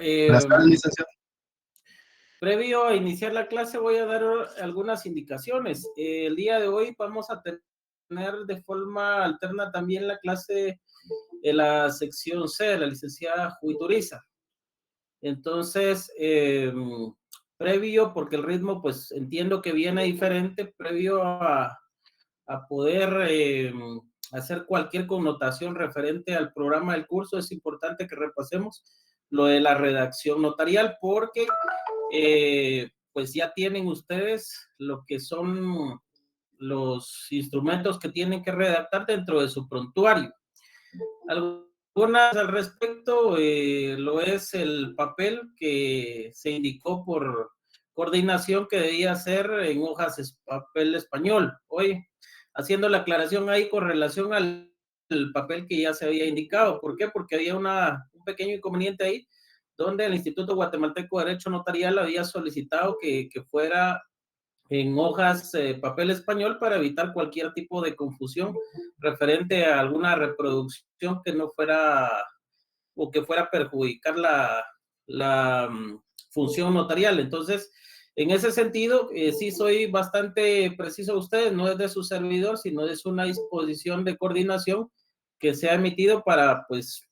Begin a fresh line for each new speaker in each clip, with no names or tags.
Buenas tardes, licenciado.
Previo a iniciar la clase voy a dar algunas indicaciones. El día de hoy vamos a tener de forma alterna también la clase de la sección C de la licenciada Juituriza. Entonces, previo, porque el ritmo pues entiendo que viene diferente, previo a poder hacer cualquier connotación referente al programa del curso, es importante que repasemos lo de la redacción notarial, porque pues ya tienen ustedes lo que son los instrumentos que tienen que redactar dentro de su prontuario. Algunas al respecto lo es el papel que se indicó por coordinación que debía ser en hojas papel español. Hoy, haciendo la aclaración ahí con relación al papel que ya se había indicado. ¿Por qué? Porque había un pequeño inconveniente ahí, donde el Instituto Guatemalteco de Derecho Notarial había solicitado que fuera en hojas papel español para evitar cualquier tipo de confusión referente a alguna reproducción que no fuera o que fuera a perjudicar la función notarial. Entonces, en ese sentido, sí soy bastante preciso a ustedes, no es de su servidor, sino es una disposición de coordinación que se ha emitido para, pues,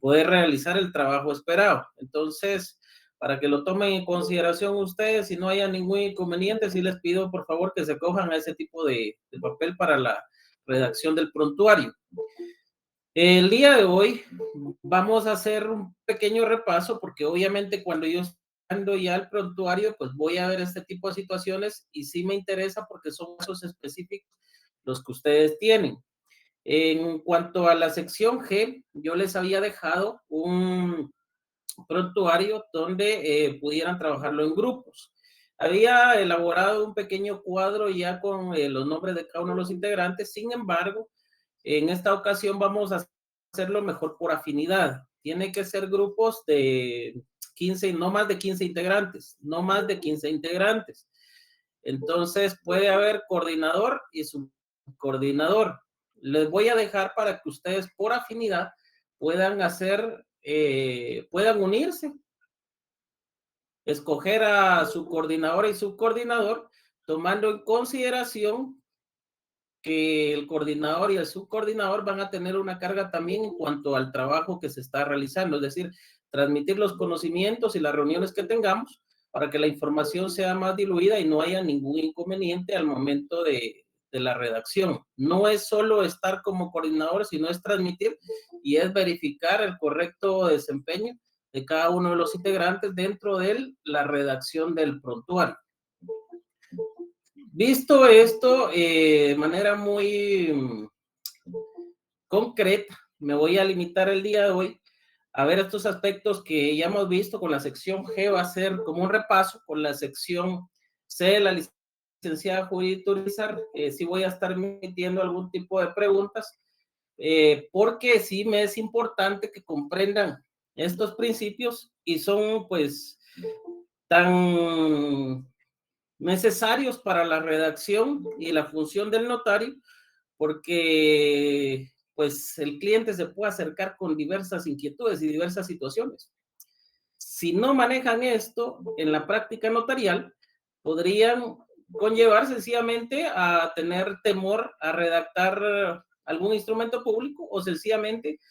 poder realizar el trabajo esperado. Entonces, para que lo tomen en consideración ustedes, si no haya ningún inconveniente, sí les pido por favor que se cojan a ese tipo de papel para la redacción del prontuario. El día de hoy vamos a hacer un pequeño repaso, porque obviamente cuando yo ando ya al prontuario, pues voy a ver este tipo de situaciones y sí me interesa porque son casos específicos los que ustedes tienen. En cuanto a la sección G, yo les había dejado un prontuario donde pudieran trabajarlo en grupos. Había elaborado un pequeño cuadro ya con los nombres de cada uno de los integrantes. Sin embargo, en esta ocasión vamos a hacerlo mejor por afinidad. Tiene que ser grupos de 15, no más de 15 integrantes, no más de 15 integrantes. Entonces puede haber coordinador y subcoordinador. Les voy a dejar para que ustedes por afinidad puedan hacer, puedan unirse, escoger a su coordinador y subcoordinador, tomando en consideración que el coordinador y el subcoordinador van a tener una carga también en cuanto al trabajo que se está realizando, es decir, transmitir los conocimientos y las reuniones que tengamos para que la información sea más diluida y no haya ningún inconveniente al momento de la redacción. No es solo estar como coordinador, sino es transmitir y es verificar el correcto desempeño de cada uno de los integrantes dentro de la redacción del prontuario. Visto esto de manera muy concreta, me voy a limitar el día de hoy a ver estos aspectos que ya hemos visto. Con la sección G va a ser como un repaso, con la sección C de la licenciada Judith Urizar, sí voy a estar emitiendo algún tipo de preguntas, porque sí me es importante que comprendan estos principios y son pues tan necesarios para la redacción y la función del notario, porque pues el cliente se puede acercar con diversas inquietudes y diversas situaciones. Si no manejan esto en la práctica notarial, podrían conllevar sencillamente a tener temor a redactar algún instrumento público o sencillamente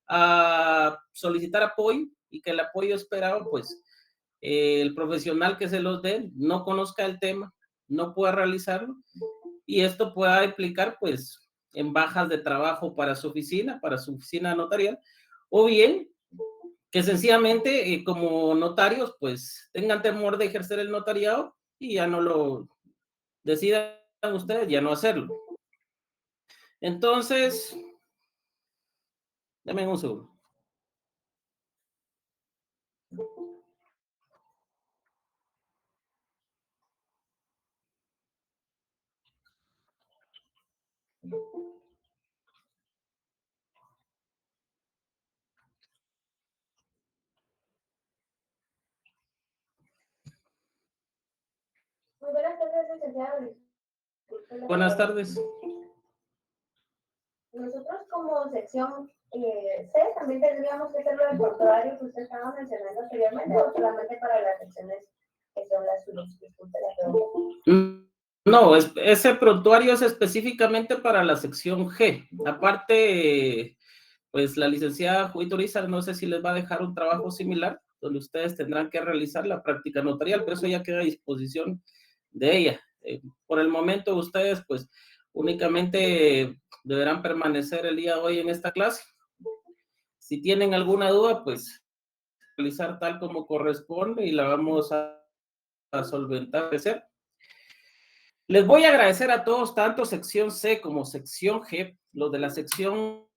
a solicitar apoyo y que el apoyo esperado pues el profesional que se los dé no conozca el tema, no pueda realizarlo, y esto pueda implicar pues en bajas de trabajo para su oficina notarial, o bien que sencillamente como notarios pues tengan temor de ejercer el notariado y ya no lo decidan ustedes, ya no hacerlo. Entonces, denme un segundo.
Muy buenas tardes, licenciado.
Buenas tardes.
Nosotros como sección C, también tendríamos que hacerlo del prontuario que usted estaba mencionando anteriormente, o solamente para las secciones que son las suyas. Disculpe la pregunta.
No, ese prontuario es específicamente para la sección G. Aparte, pues la licenciada Judy Urizar, no sé si les va a dejar un trabajo similar, donde ustedes tendrán que realizar la práctica notarial, pero eso ya queda a disposición de ella. Por el momento, ustedes, pues, únicamente deberán permanecer el día de hoy en esta clase. Si tienen alguna duda, pues, realizar tal como corresponde y la vamos a solventar. Les voy a agradecer a todos, tanto sección C como sección G. Los de la sección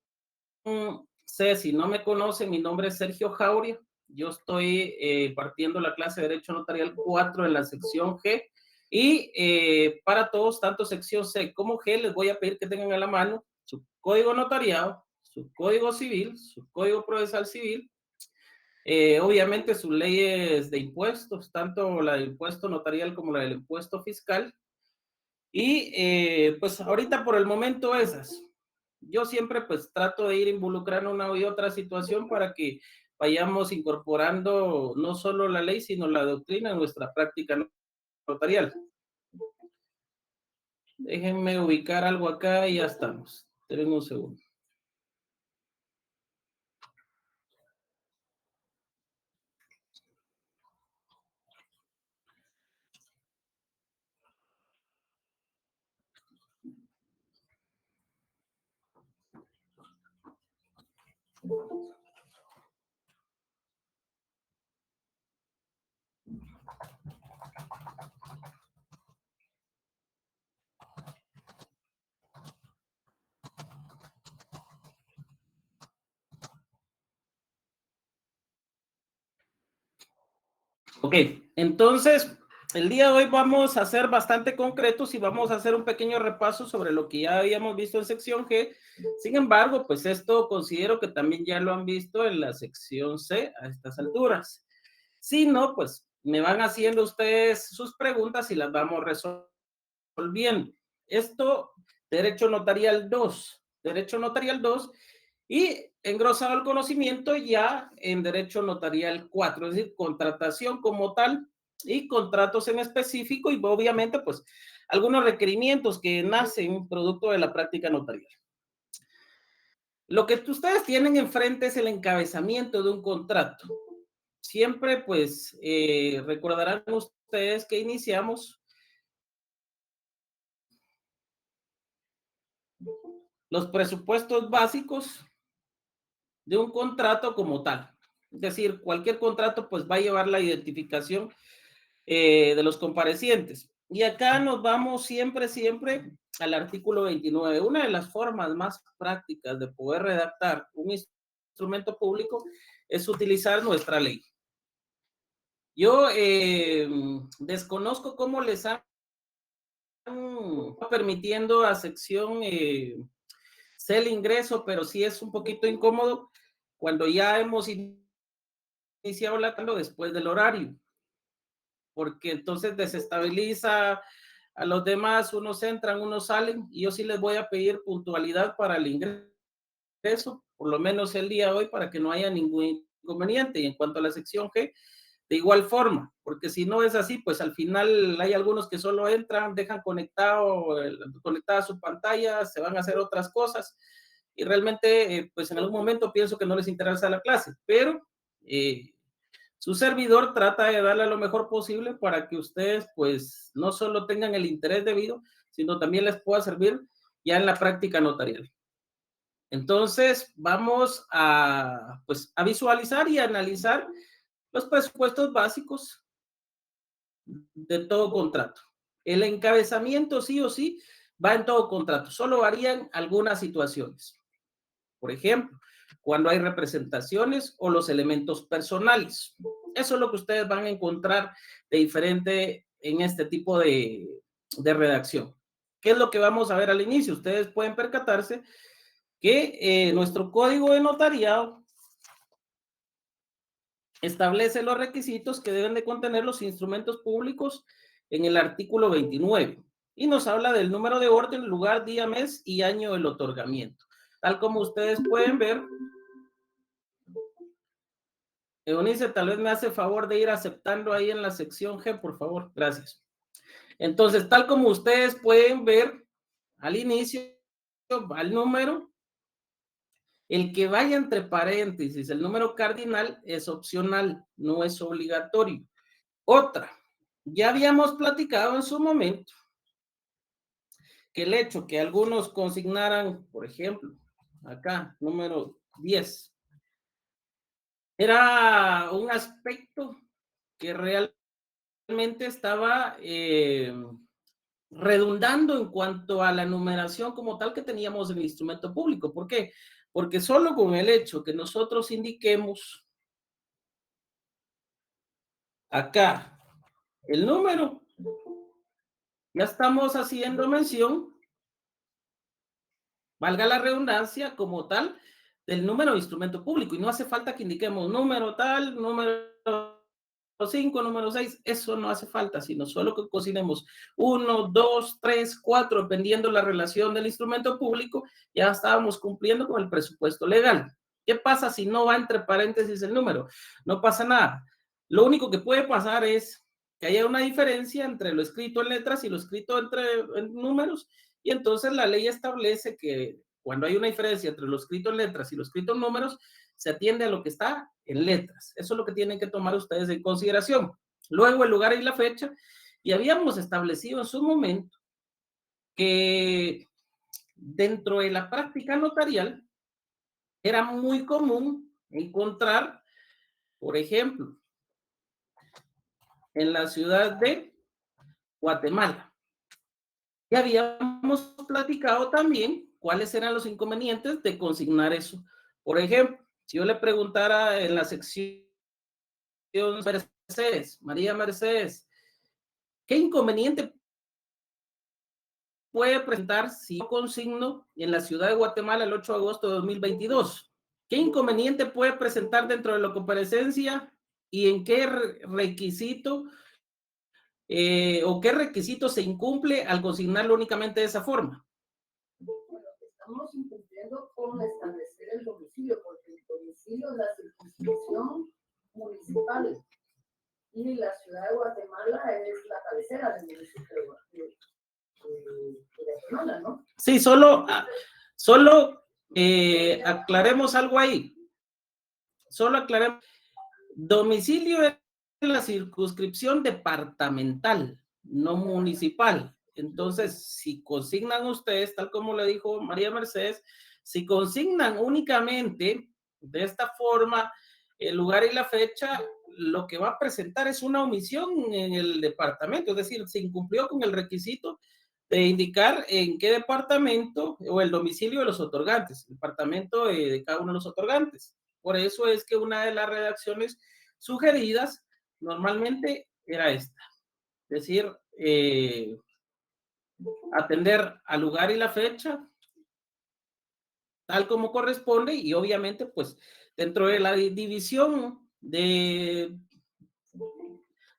C, si no me conocen, mi nombre es Sergio Jauria. Yo estoy partiendo la clase de Derecho Notarial 4 en la sección G. Y para todos, tanto sección C como G, les voy a pedir que tengan a la mano su código notariado, su código civil, su código procesal civil, obviamente sus leyes de impuestos, tanto la del impuesto notarial como la del impuesto fiscal. Y pues ahorita por el momento esas. Yo siempre pues trato de ir involucrando una y otra situación para que vayamos incorporando no solo la ley, sino la doctrina en nuestra práctica notarial. Déjenme ubicar algo acá y ya estamos. Esperen un segundo. Ok, entonces el día de hoy vamos a ser bastante concretos y vamos a hacer un pequeño repaso sobre lo que ya habíamos visto en sección G. Sin embargo, pues esto considero que también ya lo han visto en la sección C a estas alturas. Si no, pues me van haciendo ustedes sus preguntas y las vamos resolviendo. Esto, Derecho Notarial 2. Derecho Notarial 2 y engrosado el conocimiento ya en Derecho Notarial 4, es decir, contratación como tal y contratos en específico y obviamente pues algunos requerimientos que nacen producto de la práctica notarial. Lo que ustedes tienen enfrente es el encabezamiento de un contrato. Siempre pues recordarán ustedes que iniciamos los presupuestos básicos de un contrato como tal. Es decir, cualquier contrato pues va a llevar la identificación de los comparecientes. Y acá nos vamos siempre al artículo 29. Una de las formas más prácticas de poder redactar un instrumento público es utilizar nuestra ley. Yo desconozco cómo les han permitiendo a sección sé el ingreso, pero sí es un poquito incómodo cuando ya hemos iniciado la después del horario, porque entonces desestabiliza a los demás, unos entran, unos salen, y yo sí les voy a pedir puntualidad para el ingreso, por lo menos el día de hoy, para que no haya ningún inconveniente. Y en cuanto a la sección G, de igual forma, porque si no es así, pues al final hay algunos que solo entran, dejan conectada su pantalla, se van a hacer otras cosas, y realmente, pues en algún momento pienso que no les interesa la clase, pero su servidor trata de darle lo mejor posible para que ustedes, pues, no solo tengan el interés debido, sino también les pueda servir ya en la práctica notarial. Entonces, vamos a, pues, a visualizar y analizar los presupuestos básicos de todo contrato. El encabezamiento sí o sí va en todo contrato, solo varían algunas situaciones. Por ejemplo, cuando hay representaciones o los elementos personales. Eso es lo que ustedes van a encontrar de diferente en este tipo de redacción. ¿Qué es lo que vamos a ver al inicio? Ustedes pueden percatarse que nuestro código de notariado establece los requisitos que deben de contener los instrumentos públicos en el artículo 29 y nos habla del número de orden, lugar, día, mes y año del otorgamiento. Tal como ustedes pueden ver, Eunice, tal vez me hace favor de ir aceptando ahí en la sección G, por favor. Gracias. Entonces, tal como ustedes pueden ver, al inicio va el número. El que vaya entre paréntesis, el número cardinal, es opcional, no es obligatorio. Otra, ya habíamos platicado en su momento que el hecho que algunos consignaran, por ejemplo, acá, número 10, era un aspecto que realmente estaba redundando en cuanto a la numeración como tal que teníamos en el instrumento público. ¿Por qué? Porque solo con el hecho que nosotros indiquemos acá el número, ya estamos haciendo mención, valga la redundancia, como tal, del número de instrumento público. Y no hace falta que indiquemos número tal, número 5, número 6, eso no hace falta, sino solo que consignemos 1, 2, 3, 4, dependiendo la relación del instrumento público, ya estábamos cumpliendo con el presupuesto legal. ¿Qué pasa si no va entre paréntesis el número? No pasa nada. Lo único que puede pasar es que haya una diferencia entre lo escrito en letras y lo escrito en números, y entonces la ley establece que cuando hay una diferencia entre lo escrito en letras y lo escrito en números, se atiende a lo que está en letras. Eso es lo que tienen que tomar ustedes en consideración. Luego el lugar y la fecha, y habíamos establecido en su momento que dentro de la práctica notarial era muy común encontrar, por ejemplo, en la ciudad de Guatemala. Ya habíamos platicado también cuáles eran los inconvenientes de consignar eso. Por ejemplo, si yo le preguntara en la sección Mercedes, María Mercedes, ¿qué inconveniente puede presentar si yo consigno en la ciudad de Guatemala el 8 de agosto de 2022? ¿Qué inconveniente puede presentar dentro de la comparecencia y en qué requisito o qué requisito se incumple al consignarlo únicamente de esa forma?
Bueno, estamos incumpliendo con establecer el domicilio, porque el domicilio es la circunscripción municipal y la ciudad de Guatemala es la cabecera del municipio de Guatemala, ¿no?
Sí, solo aclaremos algo ahí. Solo aclaremos. Domicilio es la circunscripción departamental, no municipal. Entonces, si consignan ustedes, tal como le dijo María Mercedes, si consignan únicamente de esta forma el lugar y la fecha, lo que va a presentar es una omisión en el departamento, es decir, se incumplió con el requisito de indicar en qué departamento o el domicilio de los otorgantes, el departamento de cada uno de los otorgantes. Por eso es que una de las redacciones sugeridas normalmente era esta, es decir, atender al lugar y la fecha tal como corresponde, y obviamente pues dentro de la división de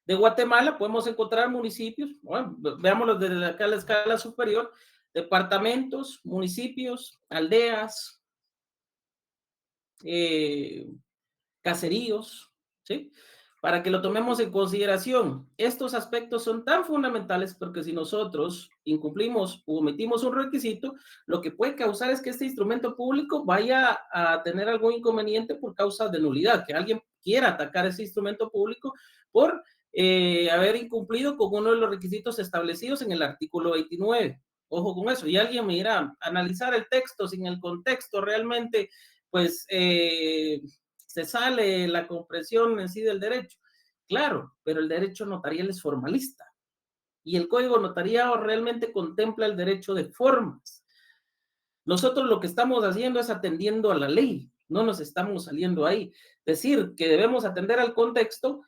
Guatemala podemos encontrar municipios, bueno, veámoslo desde acá a la escala superior, departamentos, municipios, aldeas, caseríos, ¿sí? Para que lo tomemos en consideración. Estos aspectos son tan fundamentales porque si nosotros incumplimos o omitimos un requisito, lo que puede causar es que este instrumento público vaya a tener algún inconveniente por causa de nulidad, que alguien quiera atacar ese instrumento público por haber incumplido con uno de los requisitos establecidos en el artículo 29. Ojo con eso. Y alguien me dirá, analizar el texto sin el contexto realmente, pues se sale la comprensión en sí del derecho. Claro, pero el derecho notarial es formalista y el código notariado realmente contempla el derecho de formas. Nosotros lo que estamos haciendo es atendiendo a la ley, no nos estamos saliendo ahí. Decir que debemos atender al contexto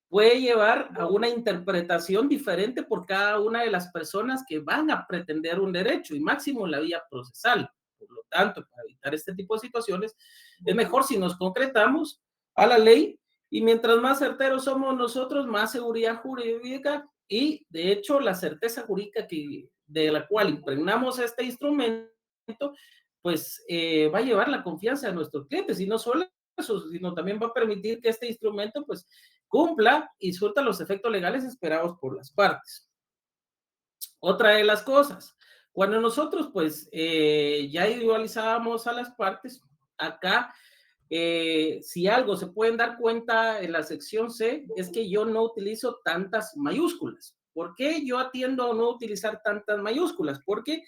puede llevar a una interpretación diferente por cada una de las personas que van a pretender un derecho y máximo en la vía procesal. Por lo tanto, para evitar este tipo de situaciones, es mejor si nos concretamos a la ley y mientras más certeros somos nosotros, más seguridad jurídica y, de hecho, la certeza jurídica de la cual impregnamos este instrumento, pues va a llevar la confianza de nuestros clientes, y no solo eso, sino también va a permitir que este instrumento pues cumpla y surta los efectos legales esperados por las partes. Otra de las cosas, cuando nosotros pues ya individualizábamos a las partes, acá si algo se pueden dar cuenta en la sección C es que yo no utilizo tantas mayúsculas. ¿Por qué yo atiendo a no utilizar tantas mayúsculas? Porque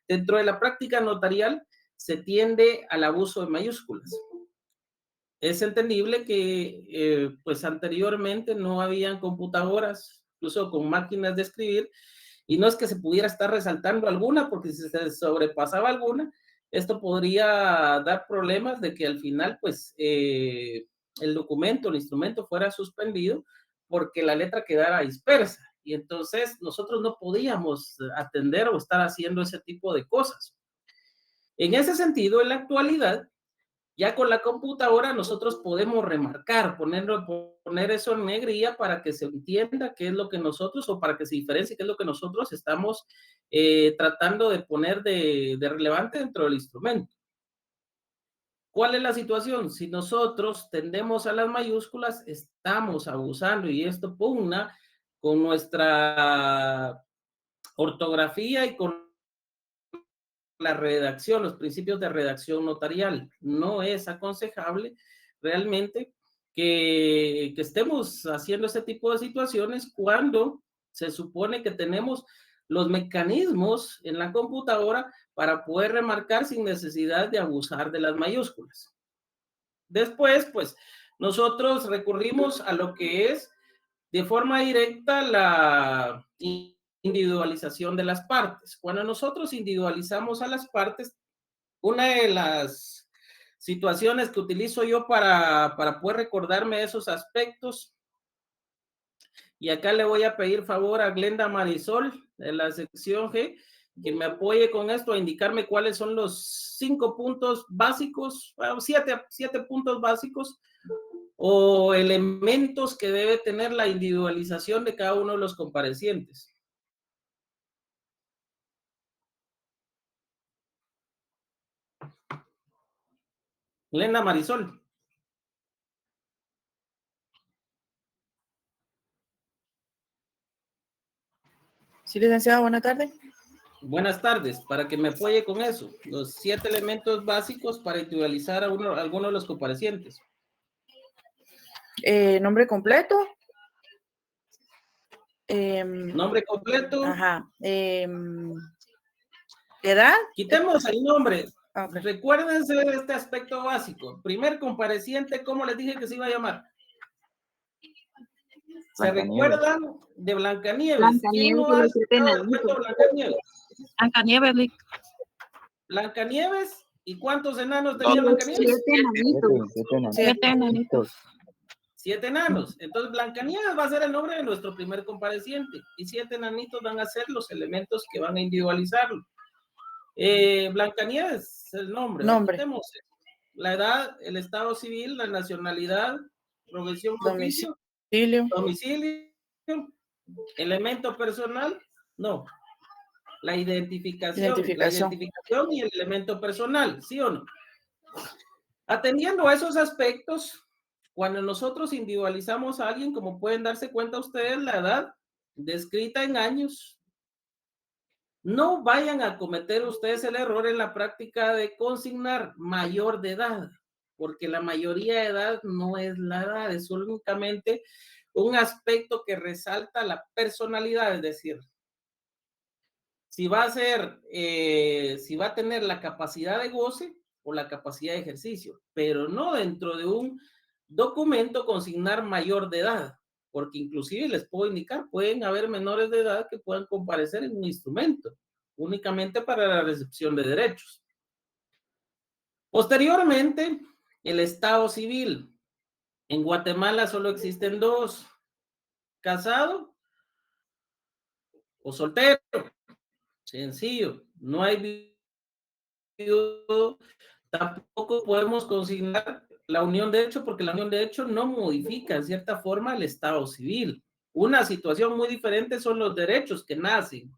dentro de la práctica notarial se tiende al abuso de mayúsculas. Es entendible que pues anteriormente no habían computadoras, incluso con máquinas de escribir, y no es que se pudiera estar resaltando alguna, porque si se sobrepasaba alguna, esto podría dar problemas de que al final pues el documento, el instrumento fuera suspendido porque la letra quedara dispersa, y entonces nosotros no podíamos atender o estar haciendo ese tipo de cosas. En ese sentido, en la actualidad, ya con la computadora nosotros podemos remarcar, poner eso en negrilla para que se entienda qué es lo que nosotros, o para que se diferencie qué es lo que nosotros estamos tratando de poner de relevante dentro del instrumento. ¿Cuál es la situación? Si nosotros tendemos a las mayúsculas, estamos abusando, y esto pugna con nuestra ortografía y con la redacción, los principios de redacción notarial. No es aconsejable realmente que estemos haciendo ese tipo de situaciones cuando se supone que tenemos los mecanismos en la computadora para poder remarcar sin necesidad de abusar de las mayúsculas. Después, pues, nosotros recurrimos a lo que es de forma directa la individualización de las partes. Cuando nosotros individualizamos a las partes, una de las situaciones que utilizo yo para poder recordarme esos aspectos, y acá le voy a pedir favor a Glenda Marisol de la sección G, que me apoye con esto, a indicarme cuáles son los 5 puntos básicos, bueno, 7 puntos básicos o elementos que debe tener la individualización de cada uno de los comparecientes. Glenda Marisol.
Sí, licenciado, buenas tardes.
Buenas tardes, para que me apoye con eso, los 7 elementos básicos para individualizar a alguno de los comparecientes.
Nombre completo.
Nombre completo.
Ajá. Edad.
Quitemos el nombre.
Okay.
Recuérdense de este aspecto básico. Primer compareciente, ¿cómo les dije que se iba a llamar? ¿Se recuerdan de Blancanieves? ¿Quién no ha escuchado el cuento de Blancanieves?
Blancanieves.
Blancanieves. ¿Y cuántos enanos tenía Blancanieves?
7 enanitos.
7 enanos. Entonces, Blancanieves va a ser el nombre de nuestro primer compareciente, y 7 enanitos van a ser los elementos que van a individualizarlo. Blancanieves, el nombre. Quitemos la edad, el estado civil, la nacionalidad, profesión, oficio, domicilio, elemento personal, no. La identificación y el elemento personal, ¿sí o no? Atendiendo a esos aspectos, cuando nosotros individualizamos a alguien, como pueden darse cuenta ustedes, la edad descrita en años, no vayan a cometer ustedes el error en la práctica de consignar mayor de edad, porque la mayoría de edad no es la edad, es únicamente un aspecto que resalta la personalidad, es decir, si va a tener la capacidad de goce o la capacidad de ejercicio, pero no dentro de un documento consignar mayor de edad, porque inclusive les puedo indicar, pueden haber menores de edad que puedan comparecer en un instrumento, únicamente para la recepción de derechos. Posteriormente, el estado civil. En Guatemala solo existen 2, casado o soltero. Sencillo, no hay viudo, tampoco podemos consignar la unión de hecho, porque la unión de hecho no modifica en cierta forma el estado civil. Una situación muy diferente son los derechos que nacen,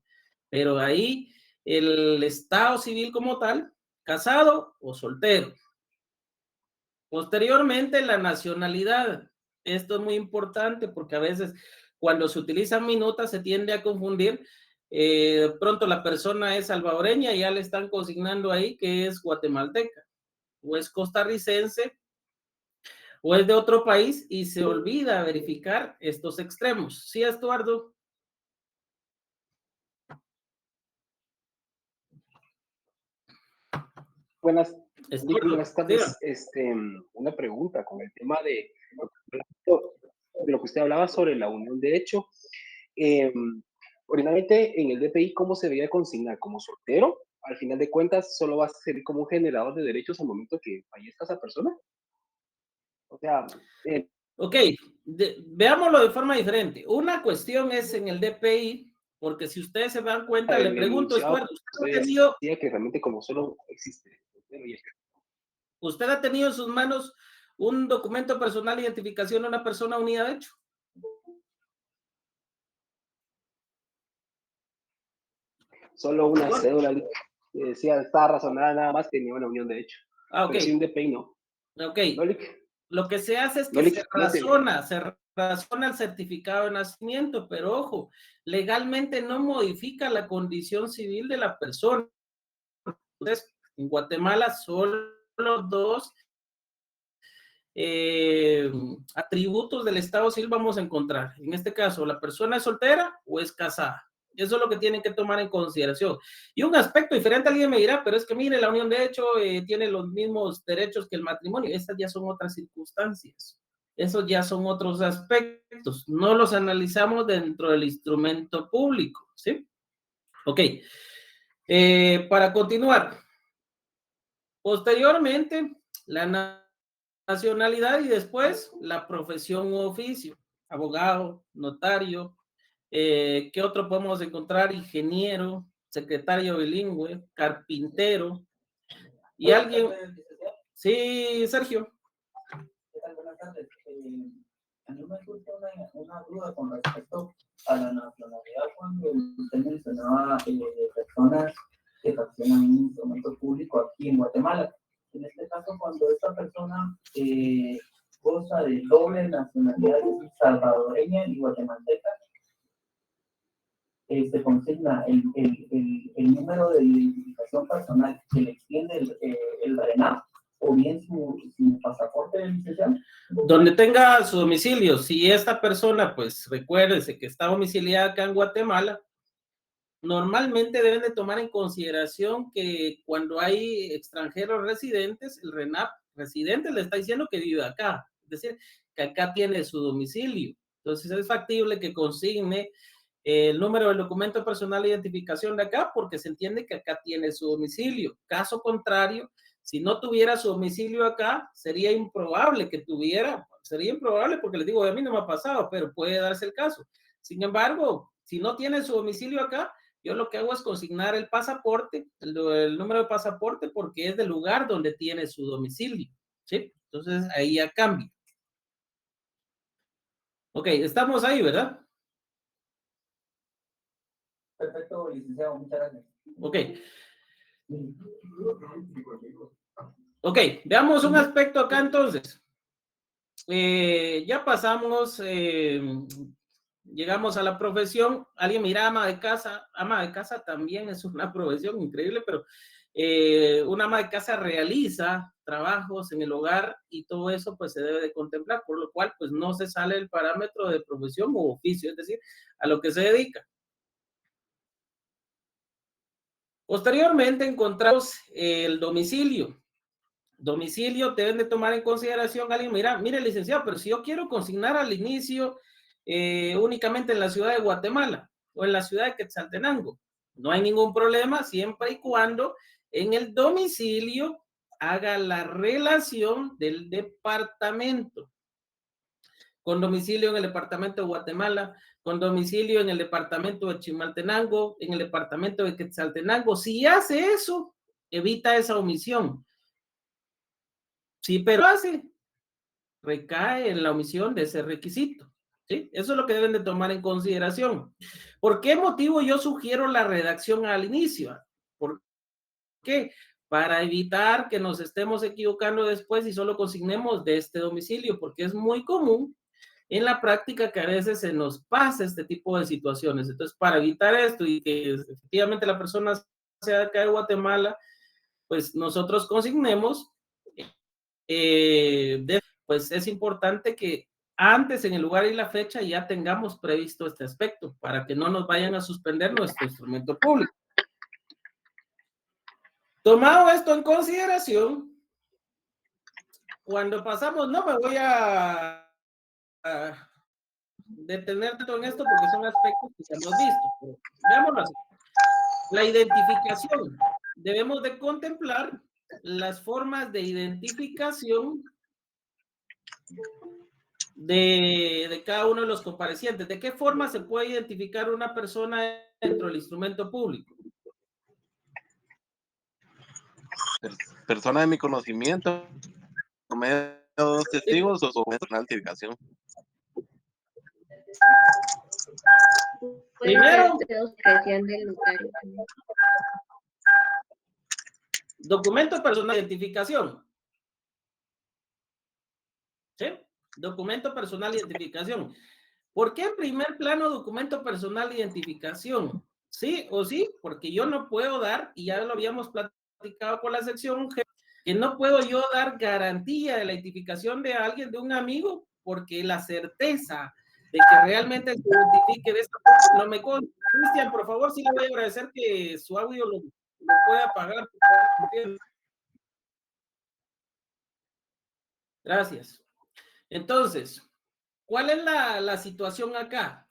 pero ahí el estado civil como tal casado o soltero. Posteriormente, la nacionalidad. Esto es muy importante porque a veces cuando se utilizan minutas se tiende a confundir. De pronto la persona es salvadoreña y ya le están consignando ahí que es guatemalteca o es costarricense o es de otro país y se olvida verificar estos extremos. ¿Sí, Estuardo?
Buenas
Estuardo,
tardes. Una pregunta con el tema de lo que usted hablaba sobre la unión de hecho. Originalmente en el DPI, ¿cómo se debería consignar? ¿Como soltero? Al final de cuentas, solo va a ser como un generador de derechos al momento que fallezca esa persona. O sea,
ok, veámoslo de forma diferente. Una cuestión es en el DPI, porque si ustedes se dan cuenta, le pregunto, Estuardo,
¿usted que realmente como solo existe?
¿Usted ha tenido en sus manos un documento personal de identificación de una persona unida de hecho?
Solo una cédula que decía, estaba razonada nada más, tenía una unión de hecho.
Ah, ok.
Pero sí un DPI no.
Ok.
¿No,
lo que se hace es que se razona el certificado de nacimiento, pero ojo, legalmente no modifica la condición civil de la persona. Entonces, en Guatemala solo dos atributos del estado civil vamos a encontrar. En este caso, la persona es soltera o es casada. Eso es lo que tienen que tomar en consideración. Y un aspecto diferente, alguien me dirá, pero es que mire, la unión de hecho tiene los mismos derechos que el matrimonio. Estas ya son otras circunstancias. Esos ya son otros aspectos. No los analizamos dentro del instrumento público, ¿sí? Ok. Para continuar. Posteriormente, la nacionalidad y después la profesión u oficio. Abogado, notario, ¿qué otro podemos encontrar? Ingeniero, secretario bilingüe, carpintero. Y alguien... Sí, Sergio.
Buenas tardes. A mí me surge una duda con respecto a la nacionalidad cuando usted mencionaba personas que fraccionan un instrumento público aquí en Guatemala. En este caso, cuando esta persona goza de doble nacionalidad, salvadoreña y guatemalteca, se consigna el número de identificación personal que le extiende el RENAP, o bien su pasaporte de licenciado.
Donde tenga su domicilio. Si esta persona, pues recuérdese que está domiciliada acá en Guatemala, normalmente deben de tomar en consideración que cuando hay extranjeros residentes, el RENAP residente le está diciendo que vive acá, es decir, que acá tiene su domicilio. Entonces es factible que consigne el número del documento personal de identificación de acá porque se entiende que acá tiene su domicilio. Caso contrario, si no tuviera su domicilio acá, sería improbable que tuviera, sería improbable porque les digo, a mí no me ha pasado, pero puede darse el caso. Sin embargo, si no tiene su domicilio acá, yo lo que hago es consignar el pasaporte, el número de pasaporte, porque es del lugar donde tiene su domicilio, ¿sí? Entonces, ahí ya cambia. Ok, estamos ahí, ¿verdad?
Perfecto, licenciado, muchas gracias.
Ok. Ok, veamos un aspecto acá entonces. Ya pasamos, llegamos a la profesión. Alguien mira, ama de casa también es una profesión increíble, pero una ama de casa realiza trabajos en el hogar y todo eso pues se debe de contemplar, por lo cual pues no se sale el parámetro de profesión u oficio, es decir, a lo que se dedica. Posteriormente encontramos el domicilio. Domicilio deben de tomar en consideración alguien, mire licenciado, pero si yo quiero consignar al inicio únicamente en la ciudad de Guatemala o en la ciudad de Quetzaltenango, no hay ningún problema siempre y cuando en el domicilio haga la relación del departamento, con domicilio en el departamento de Guatemala, con domicilio en el departamento de Chimaltenango, en el departamento de Quetzaltenango. Si hace eso, evita esa omisión. Sí, pero hace, recae en la omisión de ese requisito. ¿Sí? Eso es lo que deben de tomar en consideración. ¿Por qué motivo yo sugiero la redacción al inicio? ¿Por qué? para evitar que nos estemos equivocando después y solo consignemos de este domicilio, porque es muy común en la práctica que a veces se nos pasa este tipo de situaciones. Entonces, para evitar esto y que efectivamente la persona sea de acá de Guatemala, pues nosotros consignemos, pues es importante que antes en el lugar y la fecha ya tengamos previsto este aspecto para que no nos vayan a suspender nuestro instrumento público. Tomado esto en consideración, cuando pasamos, no me voy a detener tanto en esto porque son aspectos que ya hemos visto, pero veámoslo así. La identificación. Debemos de contemplar las formas de identificación de cada uno de los comparecientes. ¿De qué forma se puede identificar una persona dentro del instrumento público?
Persona de mi conocimiento, por medio de dos testigos o su personal de identificación.
Primero, documento personal de identificación. ¿Sí? Documento personal de identificación. ¿Por qué en primer plano documento personal de identificación? ¿Sí o sí? Porque yo no puedo dar, y ya lo habíamos platicado con la sección G, que no puedo yo dar garantía de la identificación de alguien, de un amigo, porque la certeza de que realmente se identifique de esta forma no me consta. Cristian, por favor, sí le voy a agradecer que su audio lo pueda apagar. Gracias. Entonces, ¿cuál es la situación acá?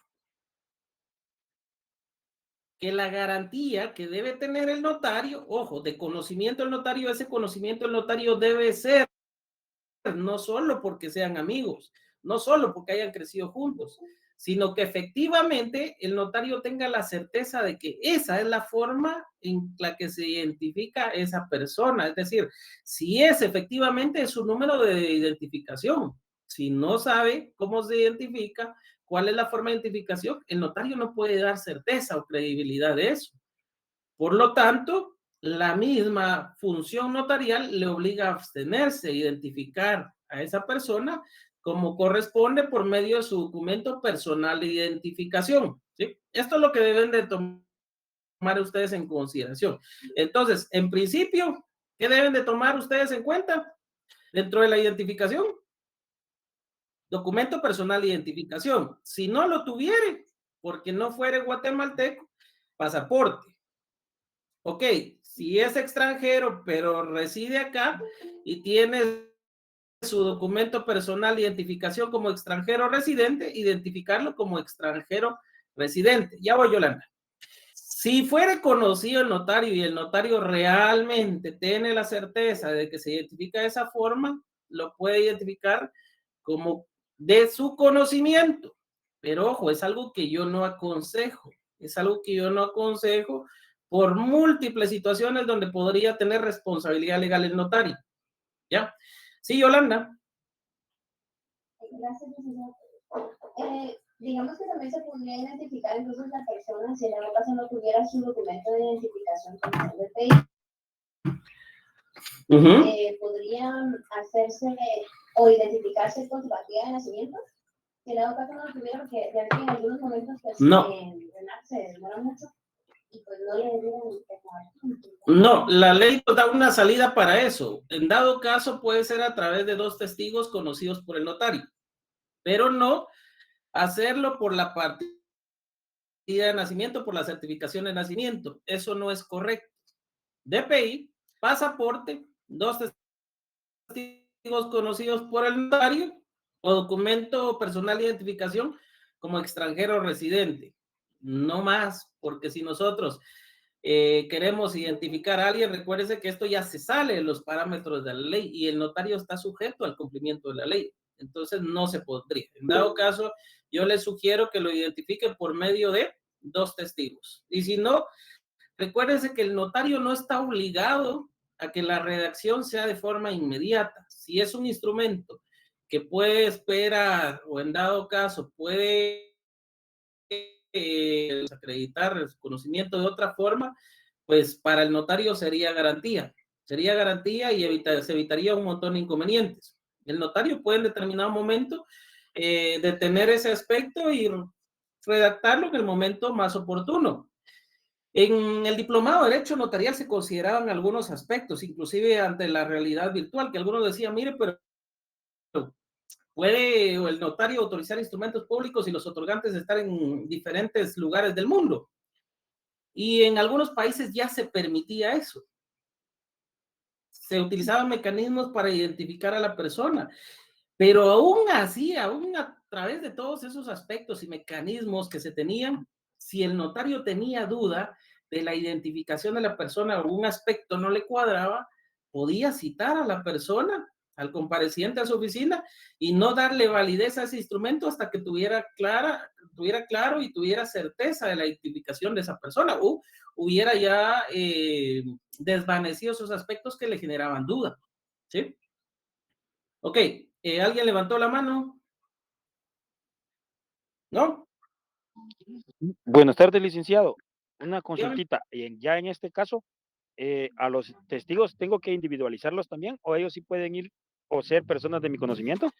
Que la garantía que debe tener el notario, ojo, de conocimiento del notario, ese conocimiento del notario debe ser no solo porque sean amigos, no solo porque hayan crecido juntos, sino que efectivamente el notario tenga la certeza de que esa es la forma en la que se identifica esa persona. Es decir, si es efectivamente su número de identificación, si no sabe cómo se identifica, cuál es la forma de identificación, el notario no puede dar certeza o credibilidad de eso. Por lo tanto, la misma función notarial le obliga a abstenerse, identificar a esa persona como corresponde por medio de su documento personal de identificación. ¿Sí? Esto es lo que deben de tomar ustedes en consideración. Entonces, en principio, ¿qué deben de tomar ustedes en cuenta dentro de la identificación? Documento personal de identificación. Si no lo tuviere, porque no fuere guatemalteco, pasaporte. Ok, si es extranjero, pero reside acá y tiene su documento personal de identificación como extranjero residente, identificarlo como extranjero residente. Ya voy, Yolanda. Si fuera conocido el notario y el notario realmente tiene la certeza de que se identifica de esa forma, lo puede identificar como de su conocimiento. Pero ojo, es algo que yo no aconsejo. Es algo que yo no aconsejo por múltiples situaciones donde podría tener responsabilidad legal el notario. ¿Ya? Sí, Yolanda.
Gracias, profesor. Digamos que también se podría identificar incluso la persona si en el caso no tuviera su documento de identificación con el DPI. Podrían hacerse o identificarse con su partida de nacimiento. Si en el caso no lo tuviera, porque ya que en algunos momentos pues,
no.
Se demora mucho. Y pues no le dieron
no, la ley da una salida para eso. En dado caso, puede ser a través de dos testigos conocidos por el notario, pero no hacerlo por la partida de nacimiento, por la certificación de nacimiento. Eso no es correcto. DPI, pasaporte, dos testigos conocidos por el notario o documento personal de identificación como extranjero residente. No más, porque si nosotros queremos identificar a alguien, recuérdese que esto ya se sale de los parámetros de la ley y el notario está sujeto al cumplimiento de la ley. Entonces no se podría. En dado caso, yo les sugiero que lo identifique por medio de dos testigos. Y si no, recuérdense que el notario no está obligado a que la redacción sea de forma inmediata. Si es un instrumento que puede esperar o en dado caso puede acreditar el conocimiento de otra forma, pues para el notario sería garantía. Sería garantía y se evitaría un montón de inconvenientes. El notario puede en determinado momento detener ese aspecto y redactarlo en el momento más oportuno. En el diplomado de Derecho Notarial se consideraban algunos aspectos, inclusive ante la realidad virtual, que algunos decían, mire, pero ¿puede el notario autorizar instrumentos públicos y los otorgantes estar en diferentes lugares del mundo? Y en algunos países ya se permitía eso. Se utilizaban mecanismos para identificar a la persona, pero aún así, aún a través de todos esos aspectos y mecanismos que se tenían, si el notario tenía duda de la identificación de la persona o un aspecto no le cuadraba, podía citar a la persona, al compareciente a su oficina y no darle validez a ese instrumento hasta que tuviera claro y tuviera certeza de la identificación de esa persona o hubiera ya desvanecido esos aspectos que le generaban duda. ¿Sí? Ok, ¿alguien levantó la mano? ¿No?
Buenas tardes, licenciado. Una consultita. Ya en este caso, ¿a los testigos tengo que individualizarlos también o ellos sí pueden ir o ser personas de mi conocimiento?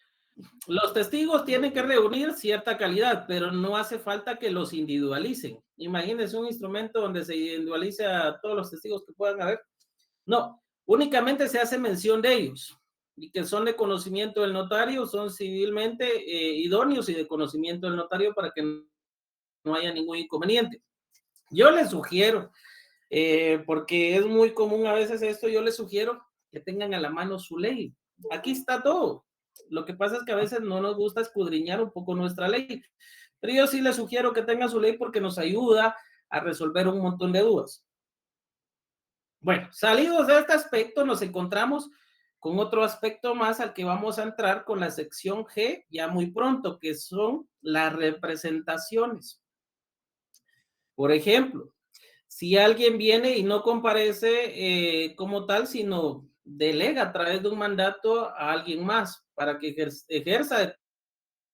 Los testigos tienen que reunir cierta calidad, pero no hace falta que los individualicen. Imagínense un instrumento donde se individualice a todos los testigos que puedan haber. No, únicamente se hace mención de ellos y que son de conocimiento del notario, son civilmente idóneos y de conocimiento del notario para que no haya ningún inconveniente. Yo les sugiero, porque es muy común a veces esto, yo les sugiero que tengan a la mano su ley. Aquí está todo. Lo que pasa es que a veces no nos gusta escudriñar un poco nuestra ley, pero yo sí les sugiero que tengan su ley porque nos ayuda a resolver un montón de dudas. Bueno, salidos de este aspecto, nos encontramos con otro aspecto más al que vamos a entrar con la sección G ya muy pronto, que son las representaciones. Por ejemplo, si alguien viene y no comparece como tal, sino delega a través de un mandato a alguien más para que ejerza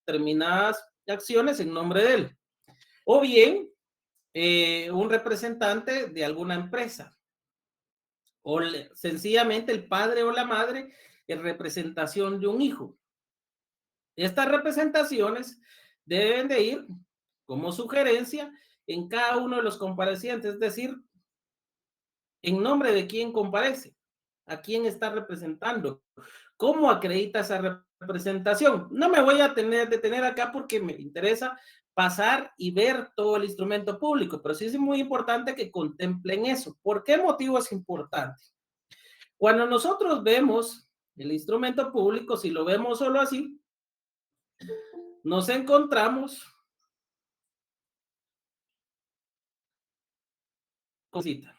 determinadas acciones en nombre de él. O bien, un representante de alguna empresa. O sencillamente el padre o la madre en representación de un hijo. Estas representaciones deben de ir como sugerencia en cada uno de los comparecientes, es decir, en nombre de quién comparece, a quién está representando, cómo acredita esa representación. No me voy a detener acá porque me interesa pasar y ver todo el instrumento público, pero sí es muy importante que contemplen eso. ¿Por qué motivo es importante? Cuando nosotros vemos el instrumento público, si lo vemos solo así, nos encontramos cosita.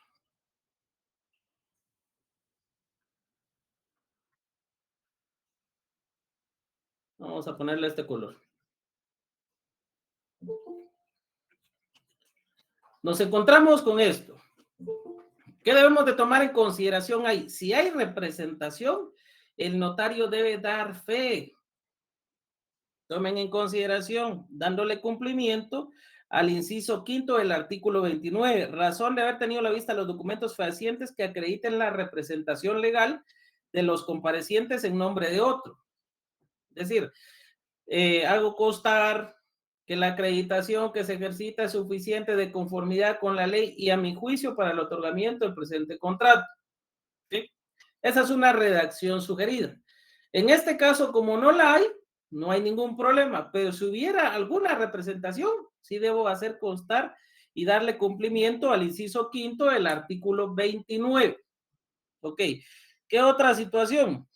Vamos a ponerle este color. Nos encontramos con esto. ¿Qué debemos de tomar en consideración ahí? Si hay representación, el notario debe dar fe. Tomen en consideración, dándole cumplimiento al inciso quinto del artículo 29, razón de haber tenido a la vista los documentos fehacientes que acrediten la representación legal de los comparecientes en nombre de otro. Es decir, hago constar que la acreditación que se ejercita es suficiente de conformidad con la ley y a mi juicio para el otorgamiento del presente contrato. ¿Sí? Esa es una redacción sugerida. En este caso, como no la hay, no hay ningún problema, pero si hubiera alguna representación, sí debo hacer constar y darle cumplimiento al inciso quinto del artículo 29. Ok, ¿qué otra situación?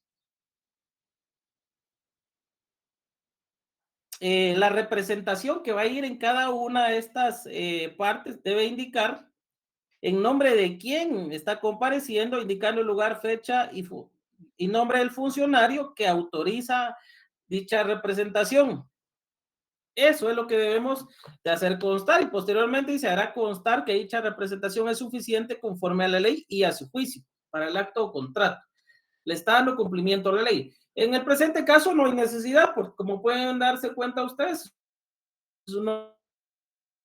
La representación que va a ir en cada una de estas partes debe indicar en nombre de quién está compareciendo, indicando el lugar, fecha y nombre del funcionario que autoriza dicha representación. Eso es lo que debemos de hacer constar y posteriormente se hará constar que dicha representación es suficiente conforme a la ley y a su juicio para el acto o contrato. Le está dando cumplimiento a la ley. En el presente caso no hay necesidad, porque como pueden darse cuenta ustedes, es una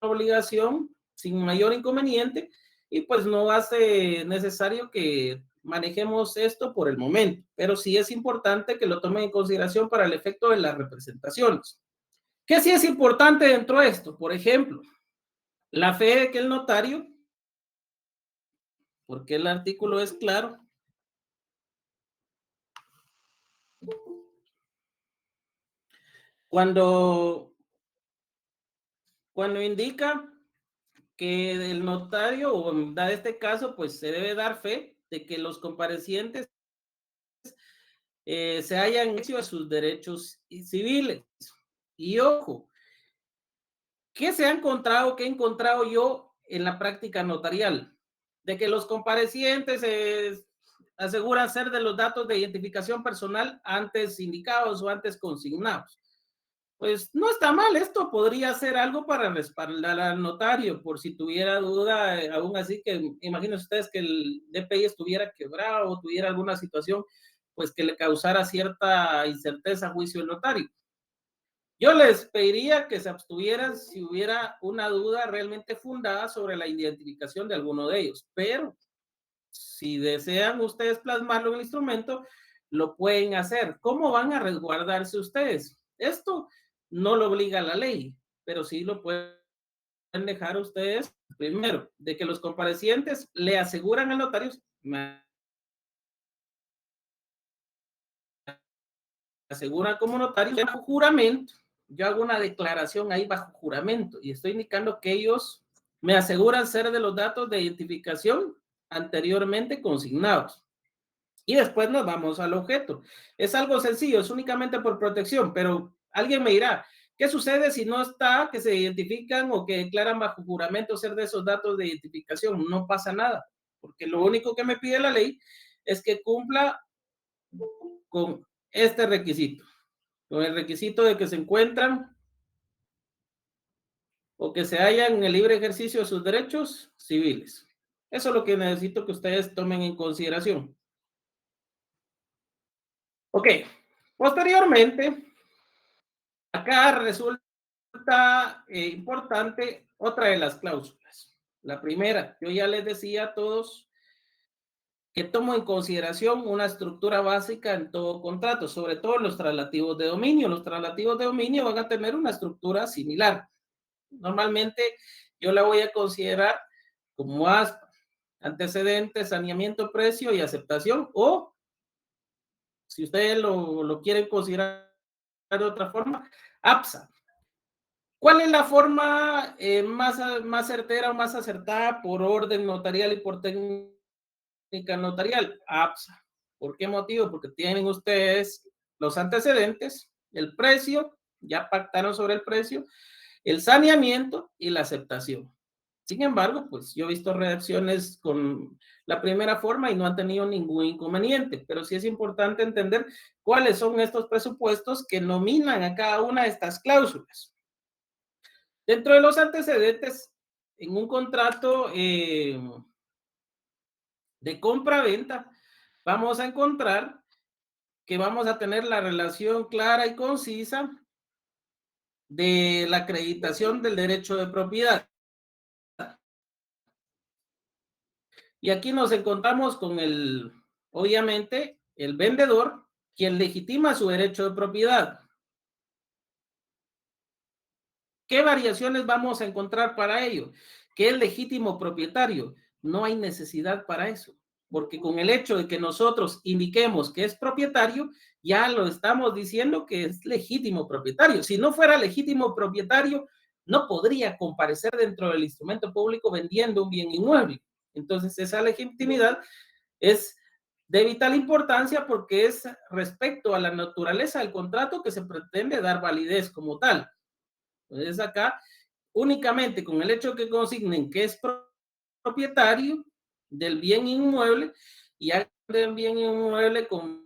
obligación sin mayor inconveniente y pues no hace necesario que manejemos esto por el momento, pero sí es importante que lo tomen en consideración para el efecto de las representaciones. ¿Qué sí es importante dentro de esto? Por ejemplo, la fe de que el notario, porque el artículo es claro, cuando indica que el notario, o en este caso, pues se debe dar fe de que los comparecientes se hayan hecho a sus derechos civiles. Y ojo, ¿qué se ha encontrado? ¿Qué he encontrado yo en la práctica notarial? De que los comparecientes aseguran ser de los datos de identificación personal antes indicados o antes consignados. Pues no está mal, esto podría ser algo para respaldar al notario, por si tuviera duda, aún así que imagínense ustedes que el DPI estuviera quebrado o tuviera alguna situación, pues que le causara cierta incerteza a juicio del notario. Yo les pediría que se abstuvieran si hubiera una duda realmente fundada sobre la identificación de alguno de ellos, pero si desean ustedes plasmarlo en el instrumento, lo pueden hacer. ¿Cómo van a resguardarse ustedes? Esto no lo obliga la ley, pero sí lo pueden dejar ustedes, primero, de que los comparecientes le aseguran al notario, me aseguran como notario bajo juramento. Yo hago una declaración ahí bajo juramento y estoy indicando que ellos me aseguran ser de los datos de identificación anteriormente consignados. Y después nos vamos al objeto. Es algo sencillo, es únicamente por protección, pero alguien me dirá, ¿qué sucede si no está, que se identifican o que declaran bajo juramento ser de esos datos de identificación? No pasa nada, porque lo único que me pide la ley es que cumpla con este requisito, con el requisito de que se encuentran o que se hallan en el libre ejercicio de sus derechos civiles. Eso es lo que necesito que ustedes tomen en consideración. Ok, posteriormente, acá resulta importante otra de las cláusulas. La primera, yo ya les decía a todos que tomo en consideración una estructura básica en todo contrato, sobre todo los traslativos de dominio. Los traslativos de dominio van a tener una estructura similar. Normalmente yo la voy a considerar como ASPA, antecedentes, saneamiento, precio y aceptación, o si ustedes lo quieren considerar de otra forma, APSA. ¿Cuál es la forma más certera o más acertada por orden notarial y por técnica notarial? APSA. ¿Por qué motivo? Porque tienen ustedes los antecedentes, el precio, ya pactaron sobre el precio, el saneamiento y la aceptación. Sin embargo, pues yo he visto redacciones con la primera forma y no han tenido ningún inconveniente, pero sí es importante entender cuáles son estos presupuestos que nominan a cada una de estas cláusulas. Dentro de los antecedentes, en un contrato de compra-venta, vamos a encontrar que vamos a tener la relación clara y concisa de la acreditación del derecho de propiedad. Y aquí nos encontramos con obviamente, el vendedor, quien legitima su derecho de propiedad. ¿Qué variaciones vamos a encontrar para ello? Que es legítimo propietario. No hay necesidad para eso, porque con el hecho de que nosotros indiquemos que es propietario, ya lo estamos diciendo que es legítimo propietario. Si no fuera legítimo propietario, no podría comparecer dentro del instrumento público vendiendo un bien inmueble. Entonces, esa legitimidad es de vital importancia porque es respecto a la naturaleza del contrato que se pretende dar validez como tal. Entonces, acá, únicamente con el hecho que consignen que es propietario del bien inmueble, y del bien inmueble con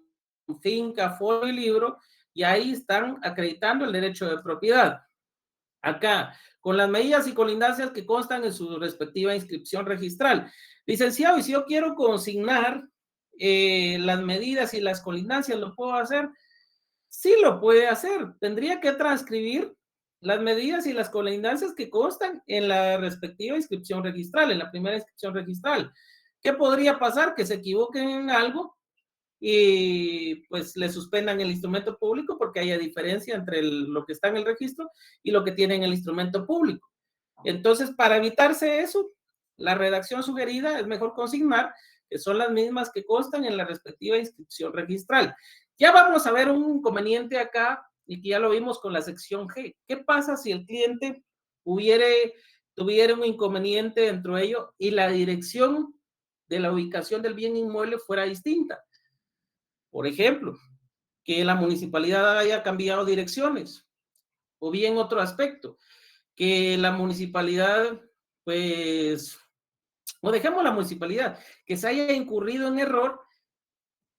finca, foro y libro, y ahí están acreditando el derecho de propiedad. Acá, con las medidas y colindancias que constan en su respectiva inscripción registral. Licenciado, y si yo quiero consignar las medidas y las colindancias, ¿lo puedo hacer? Sí lo puede hacer. Tendría que transcribir las medidas y las colindancias que constan en la respectiva inscripción registral, en la primera inscripción registral. ¿Qué podría pasar? Que se equivoquen en algo y pues le suspendan el instrumento público porque haya diferencia entre lo que está en el registro y lo que tiene en el instrumento público. Entonces, para evitarse eso, la redacción sugerida es mejor consignar que son las mismas que constan en la respectiva inscripción registral. Ya vamos a ver un inconveniente acá y que ya lo vimos con la sección G. ¿Qué pasa si el cliente tuviera un inconveniente dentro de ello y la dirección de la ubicación del bien inmueble fuera distinta? Por ejemplo, que la municipalidad haya cambiado direcciones, o bien otro aspecto, que la municipalidad, pues, o dejemos la municipalidad, que se haya incurrido en error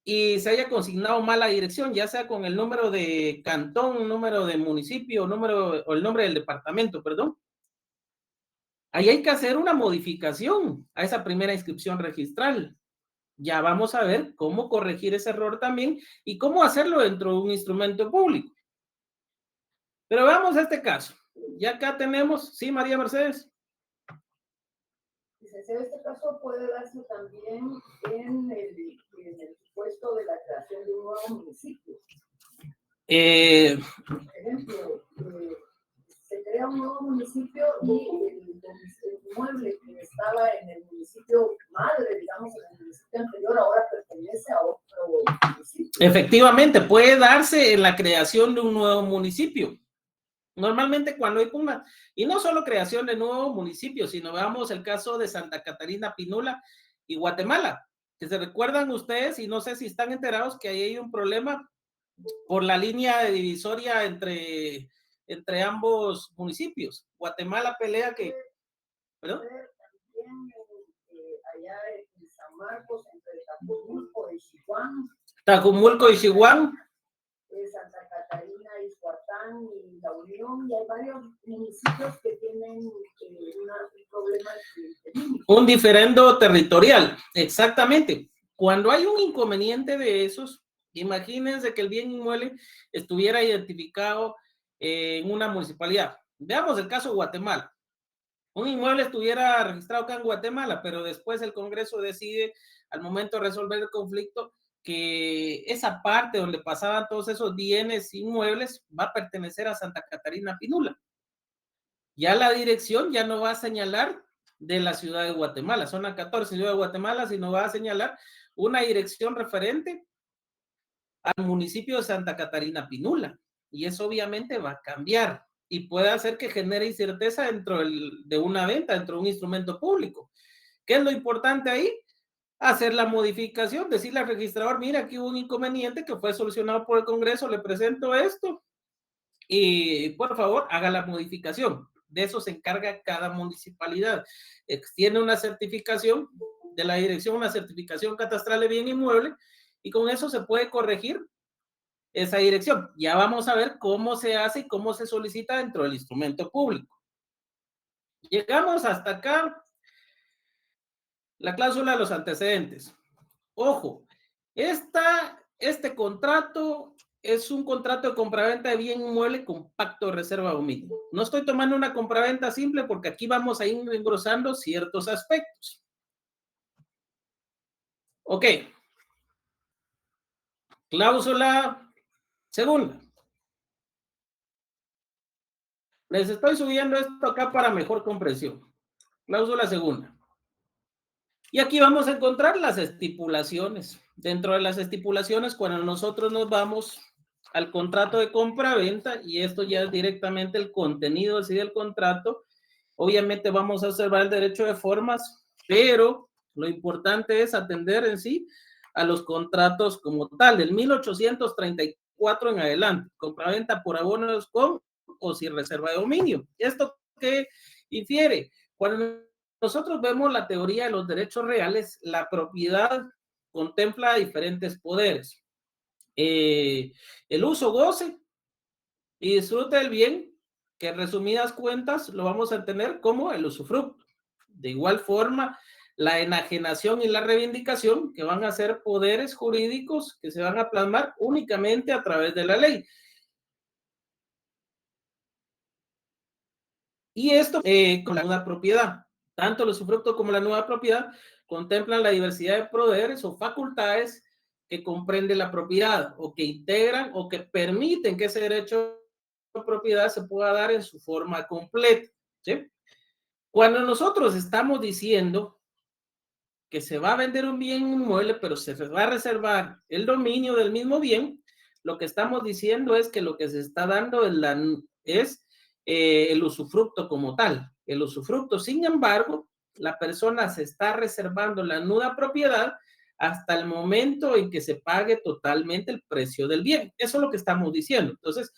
y se haya consignado mala dirección, ya sea con el número de cantón, número de municipio, o el nombre del departamento, perdón. Ahí hay que hacer una modificación a esa primera inscripción registral. Ya vamos a ver cómo corregir ese error también y cómo hacerlo dentro de un instrumento público. Pero vamos a este caso. Ya acá tenemos, sí, María Mercedes.
Licenciado, este caso puede darse también en el supuesto de la creación de un nuevo municipio. Por ejemplo, se crea un nuevo municipio y el inmueble que estaba en el municipio madre, digamos, en el municipio anterior, ahora pertenece a otro municipio.
Efectivamente, puede darse en la creación de un nuevo municipio. Normalmente cuando hay pugna, y no solo creación de nuevos municipios, sino veamos el caso de Santa Catarina Pinula y Guatemala, que se recuerdan ustedes, y no sé si están enterados que ahí hay un problema por la línea de divisoria entre ambos municipios. Guatemala pelea que... ¿Perdón?
También allá en San Marcos, entre Tajumulco y Xihuán.
Tajumulco y Xihuán.
Santa Catarina, Izhuatán y La Unión, y hay varios municipios que tienen un problema de...
Un diferendo territorial, exactamente. Cuando hay un inconveniente de esos, imagínense que el bien inmueble estuviera identificado en una municipalidad. Veamos el caso de Guatemala. Un inmueble estuviera registrado acá en Guatemala, pero después el Congreso decide, al momento de resolver el conflicto, que esa parte donde pasaban todos esos bienes inmuebles va a pertenecer a Santa Catarina Pinula. Ya la dirección ya no va a señalar de la ciudad de Guatemala, zona 14, ciudad de Guatemala, sino va a señalar una dirección referente al municipio de Santa Catarina Pinula. Y eso obviamente va a cambiar y puede hacer que genere incerteza dentro de una venta, dentro de un instrumento público. ¿Qué es lo importante ahí? Hacer la modificación, decirle al registrador, mira, aquí hubo un inconveniente que fue solucionado por el Congreso, le presento esto y por favor haga la modificación. De eso se encarga cada municipalidad. Tiene una certificación de la dirección, una certificación catastral de bien inmueble y con eso se puede corregir esa dirección. Ya vamos a ver cómo se hace y cómo se solicita dentro del instrumento público. Llegamos hasta acá. La cláusula de los antecedentes. Ojo, este contrato es un contrato de compraventa de bien inmueble con pacto de reserva de dominio. No estoy tomando una compraventa simple porque aquí vamos a ir engrosando ciertos aspectos. Ok. Cláusula segunda. Les estoy subiendo esto acá para mejor comprensión. Cláusula segunda. Y aquí vamos a encontrar las estipulaciones. Dentro de las estipulaciones, cuando nosotros nos vamos al contrato de compra-venta, y esto ya es directamente el contenido así del contrato, obviamente vamos a observar el derecho de formas, pero lo importante es atender en sí a los contratos como tal, del 1834 en adelante, compra-venta por abonos con o sin reserva de dominio. ¿Esto qué infiere? Cuando nosotros vemos la teoría de los derechos reales, la propiedad contempla diferentes poderes. El uso, goce y disfrute del bien, que en resumidas cuentas lo vamos a tener como el usufructo. De igual forma, la enajenación y la reivindicación, que van a ser poderes jurídicos que se van a plasmar únicamente a través de la ley. Y esto con la nueva propiedad. Tanto el usufructo como la nueva propiedad contemplan la diversidad de poderes o facultades que comprende la propiedad o que integran o que permiten que ese derecho de propiedad se pueda dar en su forma completa, ¿sí? Cuando nosotros estamos diciendo que se va a vender un bien inmueble, pero se va a reservar el dominio del mismo bien, lo que estamos diciendo es que lo que se está dando es el usufructo como tal. El usufructo, sin embargo, la persona se está reservando la nuda propiedad hasta el momento en que se pague totalmente el precio del bien. Eso es lo que estamos diciendo. Entonces,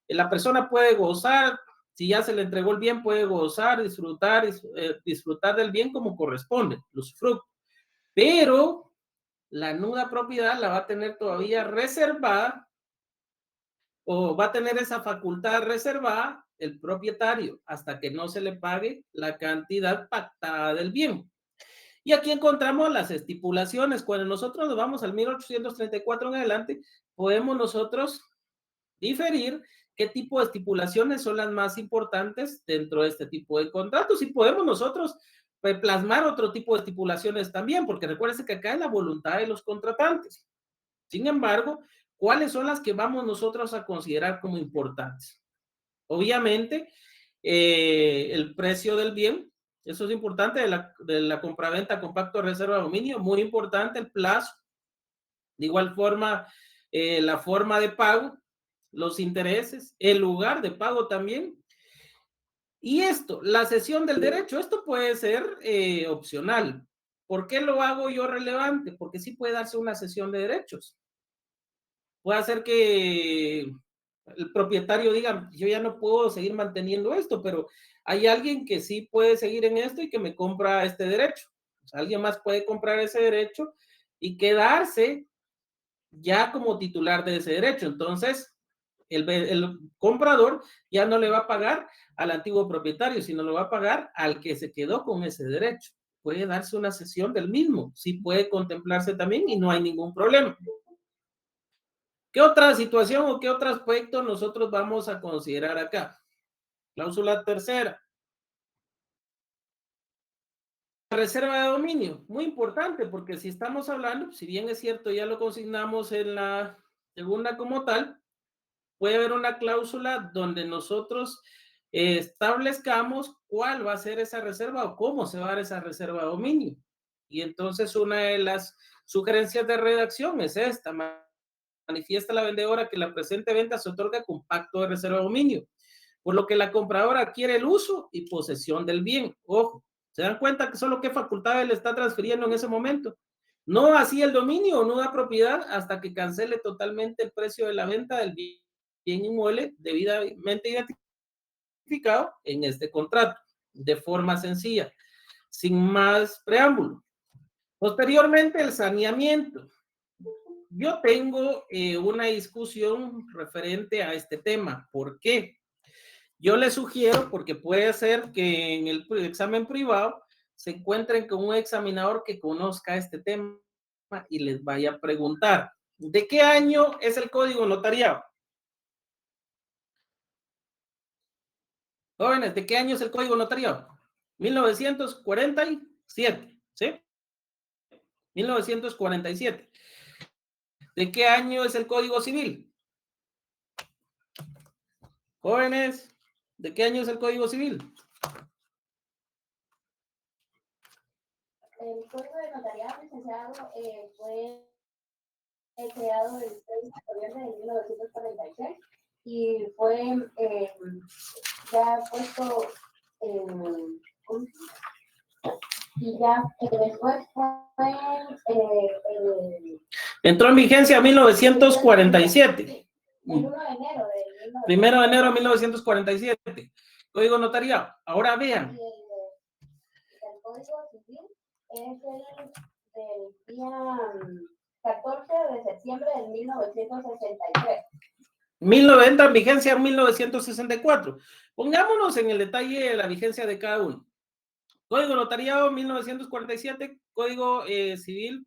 la persona puede gozar, si ya se le entregó el bien, puede gozar, disfrutar del bien como corresponde, el usufructo. Pero la nuda propiedad la va a tener todavía reservada o va a tener esa facultad reservada el propietario hasta que no se le pague la cantidad pactada del bien. Y aquí encontramos las estipulaciones. Cuando nosotros nos vamos al 1834 en adelante, podemos nosotros diferir qué tipo de estipulaciones son las más importantes dentro de este tipo de contratos y podemos nosotros plasmar otro tipo de estipulaciones también, porque recuérdense que acá es la voluntad de los contratantes. Sin embargo, ¿cuáles son las que vamos nosotros a considerar como importantes? Obviamente, el precio del bien, eso es importante, de la compraventa con pacto de reserva de dominio, muy importante el plazo. De igual forma, la forma de pago, los intereses, el lugar de pago también. Y esto, la cesión del derecho, esto puede ser opcional. ¿Por qué lo hago yo relevante? Porque sí puede darse una cesión de derechos. Puede hacer que el propietario diga, yo ya no puedo seguir manteniendo esto, pero hay alguien que sí puede seguir en esto y que me compra este derecho. O sea, alguien más puede comprar ese derecho y quedarse ya como titular de ese derecho. Entonces, el comprador ya no le va a pagar al antiguo propietario, sino lo va a pagar al que se quedó con ese derecho. Puede darse una cesión del mismo, sí puede contemplarse también y no hay ningún problema. ¿Qué otra situación o qué otro aspecto nosotros vamos a considerar acá? Cláusula tercera. La reserva de dominio, muy importante, porque si estamos hablando, si bien es cierto, ya lo consignamos en la segunda como tal, puede haber una cláusula donde nosotros establezcamos cuál va a ser esa reserva o cómo se va a dar esa reserva de dominio. Y entonces una de las sugerencias de redacción es esta: manifiesta la vendedora que la presente venta se otorga con pacto de reserva de dominio, por lo que la compradora adquiere el uso y posesión del bien. Ojo, ¿se dan cuenta que solo qué facultades le está transfiriendo en ese momento? No así el dominio o nuda propiedad hasta que cancele totalmente el precio de la venta del bien inmueble debidamente identificado en este contrato, de forma sencilla, sin más preámbulo. Posteriormente, el saneamiento. Yo tengo una discusión referente a este tema. ¿Por qué? Yo les sugiero, porque puede ser que en el examen privado se encuentren con un examinador que conozca este tema y les vaya a preguntar, ¿de qué año es el código notariado? Jóvenes, ¿de qué año es el código notariado? 1947, ¿sí? 1947. ¿De qué año es el Código Civil? Jóvenes, ¿de qué año es el Código Civil?
El Código de Notariado, licenciado, fue creado el 6 de noviembre de 1946 y fue ya puesto y ya después fue
entró en vigencia en 1947.
El 1 de enero de
1 de enero de 1947. Código notariado. Ahora vean.
El Código Civil es del día 14 de septiembre de 1963.
1090 en vigencia en 1964. Pongámonos en el detalle de la vigencia de cada uno. Código notariado 1947, Código Civil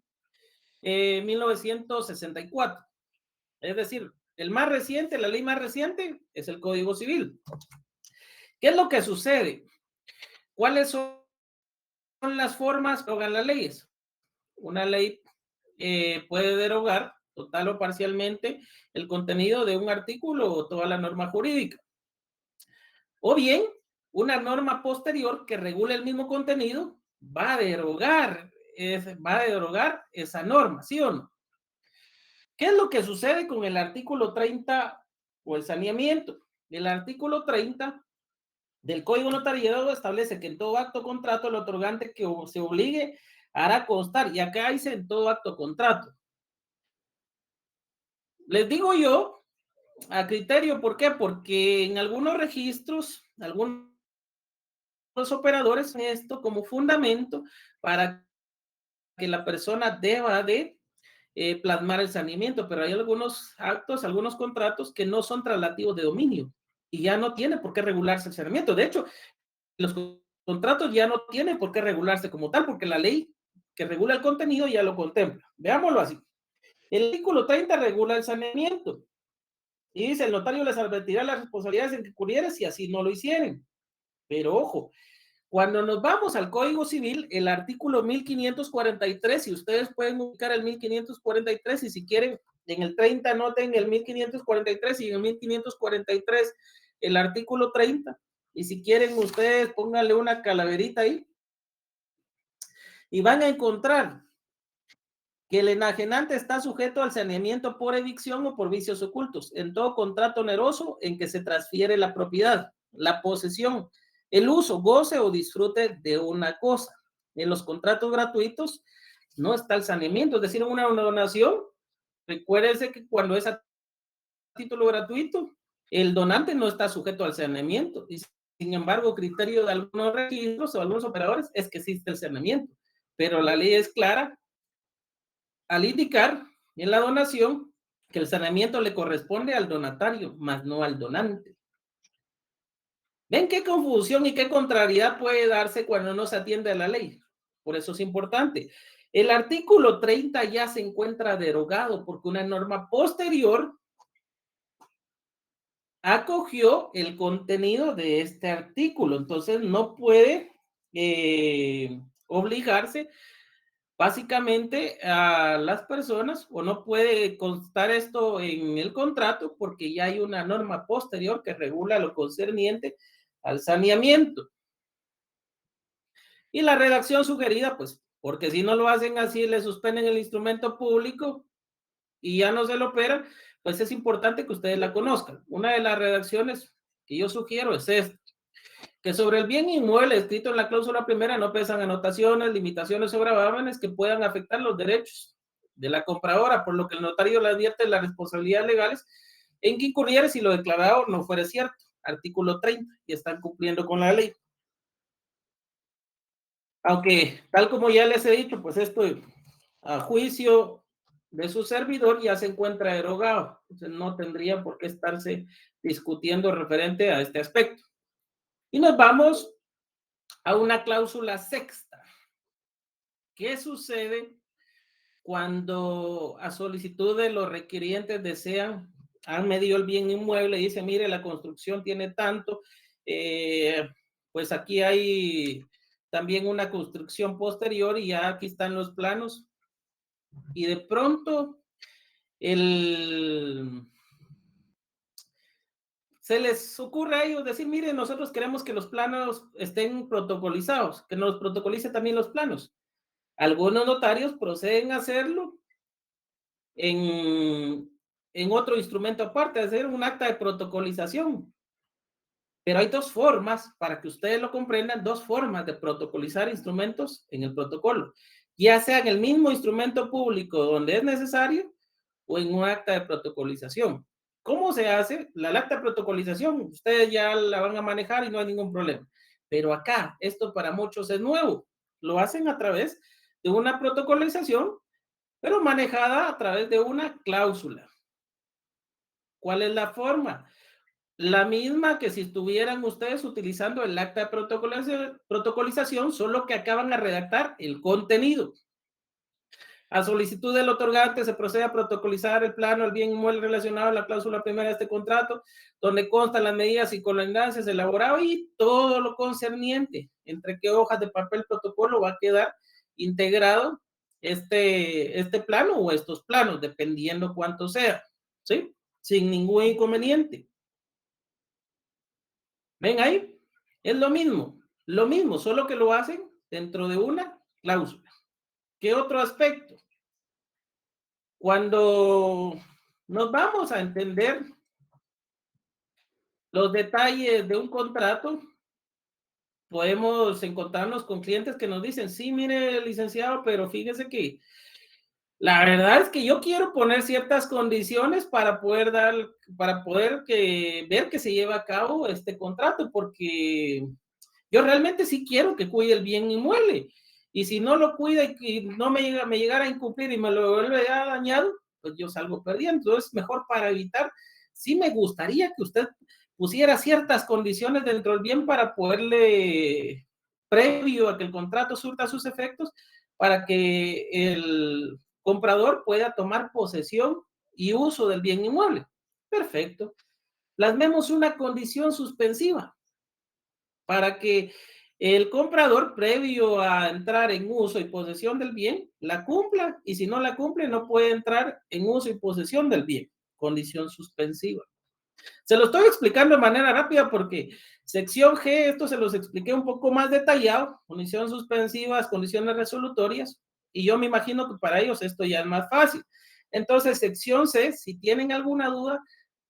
1964. Es decir, el más reciente, la ley más reciente es el Código Civil. ¿Qué es lo que sucede? ¿Cuáles son son las formas que derogan las leyes? Una ley puede derogar total o parcialmente el contenido de un artículo o toda la norma jurídica. O bien, una norma posterior que regule el mismo contenido va a derogar esa norma, ¿sí o no? ¿Qué es lo que sucede con el artículo 30 o el saneamiento? El artículo 30 del Código Notariado establece que en todo acto o contrato el otorgante que se obligue hará constar, y acá dice en todo acto o contrato. Les digo yo a criterio, ¿por qué? Porque en algunos registros, algunos operadores esto como fundamento para que la persona deba de plasmar el saneamiento, pero hay algunos actos, algunos contratos que no son traslativos de dominio y ya no tiene por qué regularse el saneamiento. De hecho, los contratos ya no tienen por qué regularse como tal, porque la ley que regula el contenido ya lo contempla. Veámoslo así. El artículo 30 regula el saneamiento y dice, el notario les advertirá las responsabilidades en que incurriere si así no lo hicieren. Pero ojo, cuando nos vamos al Código Civil, el artículo 1543, si ustedes pueden ubicar el 1543, y si quieren, en el 30 anoten el 1543 y en el 1543 el artículo 30, y si quieren ustedes pónganle una calaverita ahí, y van a encontrar que el enajenante está sujeto al saneamiento por evicción o por vicios ocultos, en todo contrato oneroso en que se transfiere la propiedad, la posesión, el uso, goce o disfrute de una cosa. En los contratos gratuitos no está el saneamiento, es decir, en una donación, recuérdense que cuando es a título gratuito, el donante no está sujeto al saneamiento, y sin embargo, criterio de algunos registros o algunos operadores es que existe el saneamiento, pero la ley es clara al indicar en la donación que el saneamiento le corresponde al donatario, más no al donante. ¿Ven qué confusión y qué contrariedad puede darse cuando no se atiende a la ley? Por eso es importante. El artículo 30 ya se encuentra derogado porque una norma posterior acogió el contenido de este artículo. Entonces no puede obligarse básicamente a las personas, o no puede constar esto en el contrato porque ya hay una norma posterior que regula lo concerniente al saneamiento. Y la redacción sugerida, pues, porque si no lo hacen así, le suspenden el instrumento público y ya no se lo operan, pues es importante que ustedes la conozcan. Una de las redacciones que yo sugiero es esta: que sobre el bien inmueble escrito en la cláusula primera no pesan anotaciones, limitaciones o gravámenes que puedan afectar los derechos de la compradora, por lo que el notario le advierte las responsabilidades legales en que incurriere si lo declarado no fuera cierto. Artículo 30, y están cumpliendo con la ley. Aunque, tal como ya les he dicho, pues esto a juicio de su servidor ya se encuentra derogado. Entonces no tendría por qué estarse discutiendo referente a este aspecto. Y nos vamos a una cláusula sexta. ¿Qué sucede cuando a solicitud de los requirientes han medido el bien inmueble y dice, mire, la construcción tiene tanto, pues aquí hay también una construcción posterior y ya aquí están los planos, y de pronto se les ocurre a ellos decir, mire, nosotros queremos que los planos estén protocolizados, que nos protocolice también los planos. Algunos notarios proceden a hacerlo en otro instrumento aparte, hacer un acta de protocolización. Pero hay dos formas, para que ustedes lo comprendan, dos formas de protocolizar instrumentos en el protocolo, ya sea en el mismo instrumento público donde es necesario o en un acta de protocolización. ¿Cómo se hace? La acta de protocolización, ustedes ya la van a manejar y no hay ningún problema. Pero acá, esto para muchos es nuevo. Lo hacen a través de una protocolización, pero manejada a través de una cláusula. ¿Cuál es la forma? La misma que si estuvieran ustedes utilizando el acta de protocolización, solo que acaban de redactar el contenido. A solicitud del otorgante se procede a protocolizar el plano del bien inmueble relacionado a la cláusula primera de este contrato, donde constan las medidas y colindancias elaboradas y todo lo concerniente. Entre qué hojas de papel protocolo va a quedar integrado este plano o estos planos, dependiendo cuánto sea, ¿sí? Sin ningún inconveniente. ¿Ven ahí? Es lo mismo, solo que lo hacen dentro de una cláusula. ¿Qué otro aspecto? Cuando nos vamos a entender los detalles de un contrato, podemos encontrarnos con clientes que nos dicen, sí, mire, licenciado, pero fíjese que la verdad es que yo quiero poner ciertas condiciones para poder ver que se lleva a cabo este contrato, porque yo realmente sí quiero que cuide el bien inmueble. Y si no lo cuida y no me llegara a incumplir y me lo vuelve a dañado, pues yo salgo perdiendo. Entonces, mejor para evitar, sí me gustaría que usted pusiera ciertas condiciones dentro del bien para poderle, previo a que el contrato surta sus efectos, para que el comprador pueda tomar posesión y uso del bien inmueble. Perfecto. Plasmemos una condición suspensiva para que el comprador, previo a entrar en uso y posesión del bien, la cumpla, y si no la cumple, no puede entrar en uso y posesión del bien. Condición suspensiva. Se lo estoy explicando de manera rápida porque sección G, esto se los expliqué un poco más detallado, condiciones suspensivas, condiciones resolutorias, y yo me imagino que para ellos esto ya es más fácil. Entonces, sección C, si tienen alguna duda,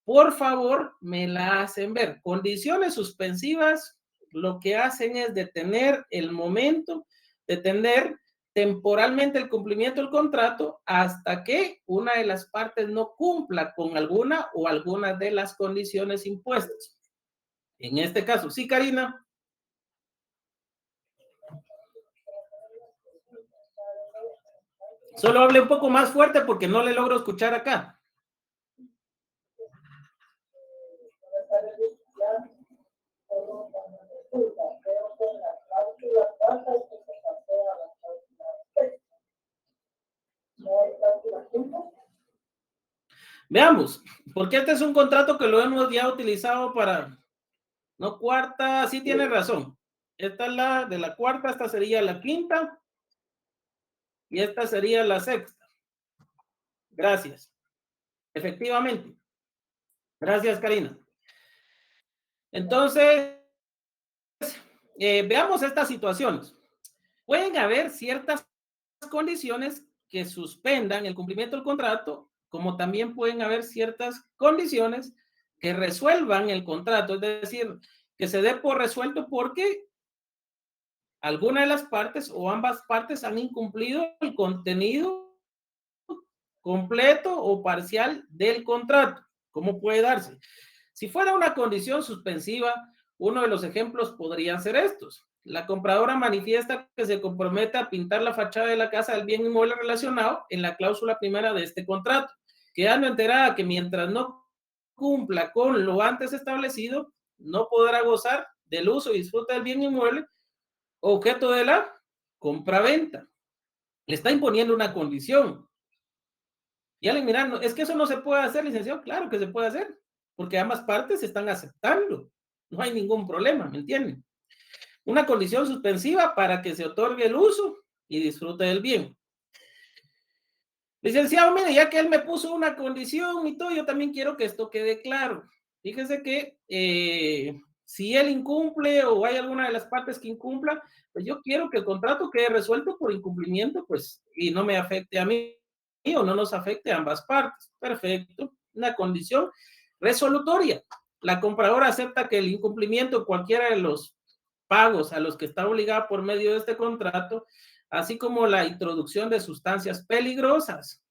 por favor, me la hacen ver. Condiciones suspensivas, lo que hacen es detener el momento, detener temporalmente el cumplimiento del contrato hasta que una de las partes no cumpla con alguna o algunas de las condiciones impuestas. En este caso, sí, Karina. Solo hable un poco más fuerte porque no le logro escuchar acá. Veamos, porque este es un contrato que lo hemos ya utilizado para, no cuarta, sí tiene razón. Esta es la de la cuarta, esta sería la quinta y esta sería la sexta. Gracias. Efectivamente. Gracias, Karina. Entonces, veamos estas situaciones. Pueden haber ciertas condiciones que suspendan el cumplimiento del contrato, como también pueden haber ciertas condiciones que resuelvan el contrato, es decir, que se dé por resuelto porque alguna de las partes o ambas partes han incumplido el contenido completo o parcial del contrato. ¿Cómo puede darse? Si fuera una condición suspensiva, uno de los ejemplos podrían ser estos. La compradora manifiesta que se compromete a pintar la fachada de la casa del bien inmueble relacionado en la cláusula primera de este contrato, quedando enterada que mientras no cumpla con lo antes establecido, no podrá gozar del uso y disfrute del bien inmueble objeto de la compra-venta. Le está imponiendo una condición. Y al mirar, es que eso no se puede hacer, licenciado. Claro que se puede hacer, porque ambas partes están aceptando. No hay ningún problema, ¿me entienden? Una condición suspensiva para que se otorgue el uso y disfrute del bien. Licenciado, mire, ya que él me puso una condición y todo, yo también quiero que esto quede claro. Fíjese que si él incumple o hay alguna de las partes que incumpla, pues yo quiero que el contrato quede resuelto por incumplimiento, pues, y no me afecte a mí o no nos afecte a ambas partes. Perfecto. Una condición resolutoria. La compradora acepta que el incumplimiento de cualquiera de los pagos a los que está obligada por medio de este contrato, así como la introducción de sustancias peligrosas.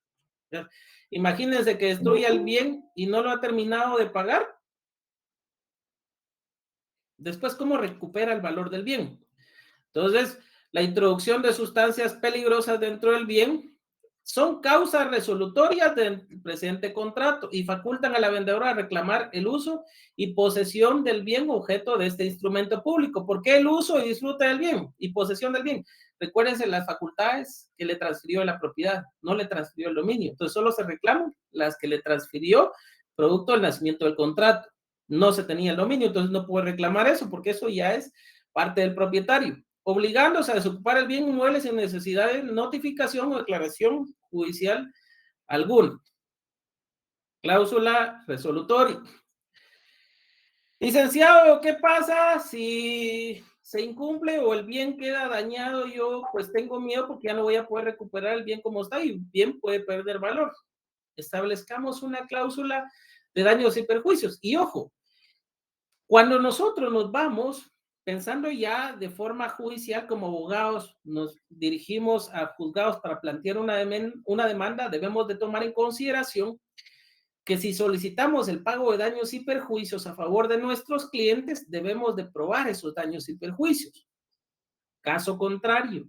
Imagínense que destruya el bien y no lo ha terminado de pagar. Después, ¿cómo recupera el valor del bien? Entonces, la introducción de sustancias peligrosas dentro del bien son causas resolutorias del presente contrato y facultan a la vendedora a reclamar el uso y posesión del bien objeto de este instrumento público. ¿Por qué el uso y disfrute del bien y posesión del bien? Recuérdense las facultades que le transfirió la propiedad, no le transfirió el dominio. Entonces solo se reclaman las que le transfirió producto del nacimiento del contrato. No se tenía el dominio, entonces no puede reclamar eso porque eso ya es parte del propietario, obligándose a desocupar el bien inmueble sin necesidad de notificación o declaración judicial alguna. Cláusula resolutoria. Licenciado, ¿qué pasa si se incumple o el bien queda dañado? Yo pues tengo miedo porque ya no voy a poder recuperar el bien como está y el bien puede perder valor. Establezcamos una cláusula de daños y perjuicios. Y ojo, cuando nosotros nos vamos pensando ya de forma judicial como abogados, nos dirigimos a juzgados para plantear una demanda, debemos de tomar en consideración que si solicitamos el pago de daños y perjuicios a favor de nuestros clientes, debemos de probar esos daños y perjuicios. Caso contrario,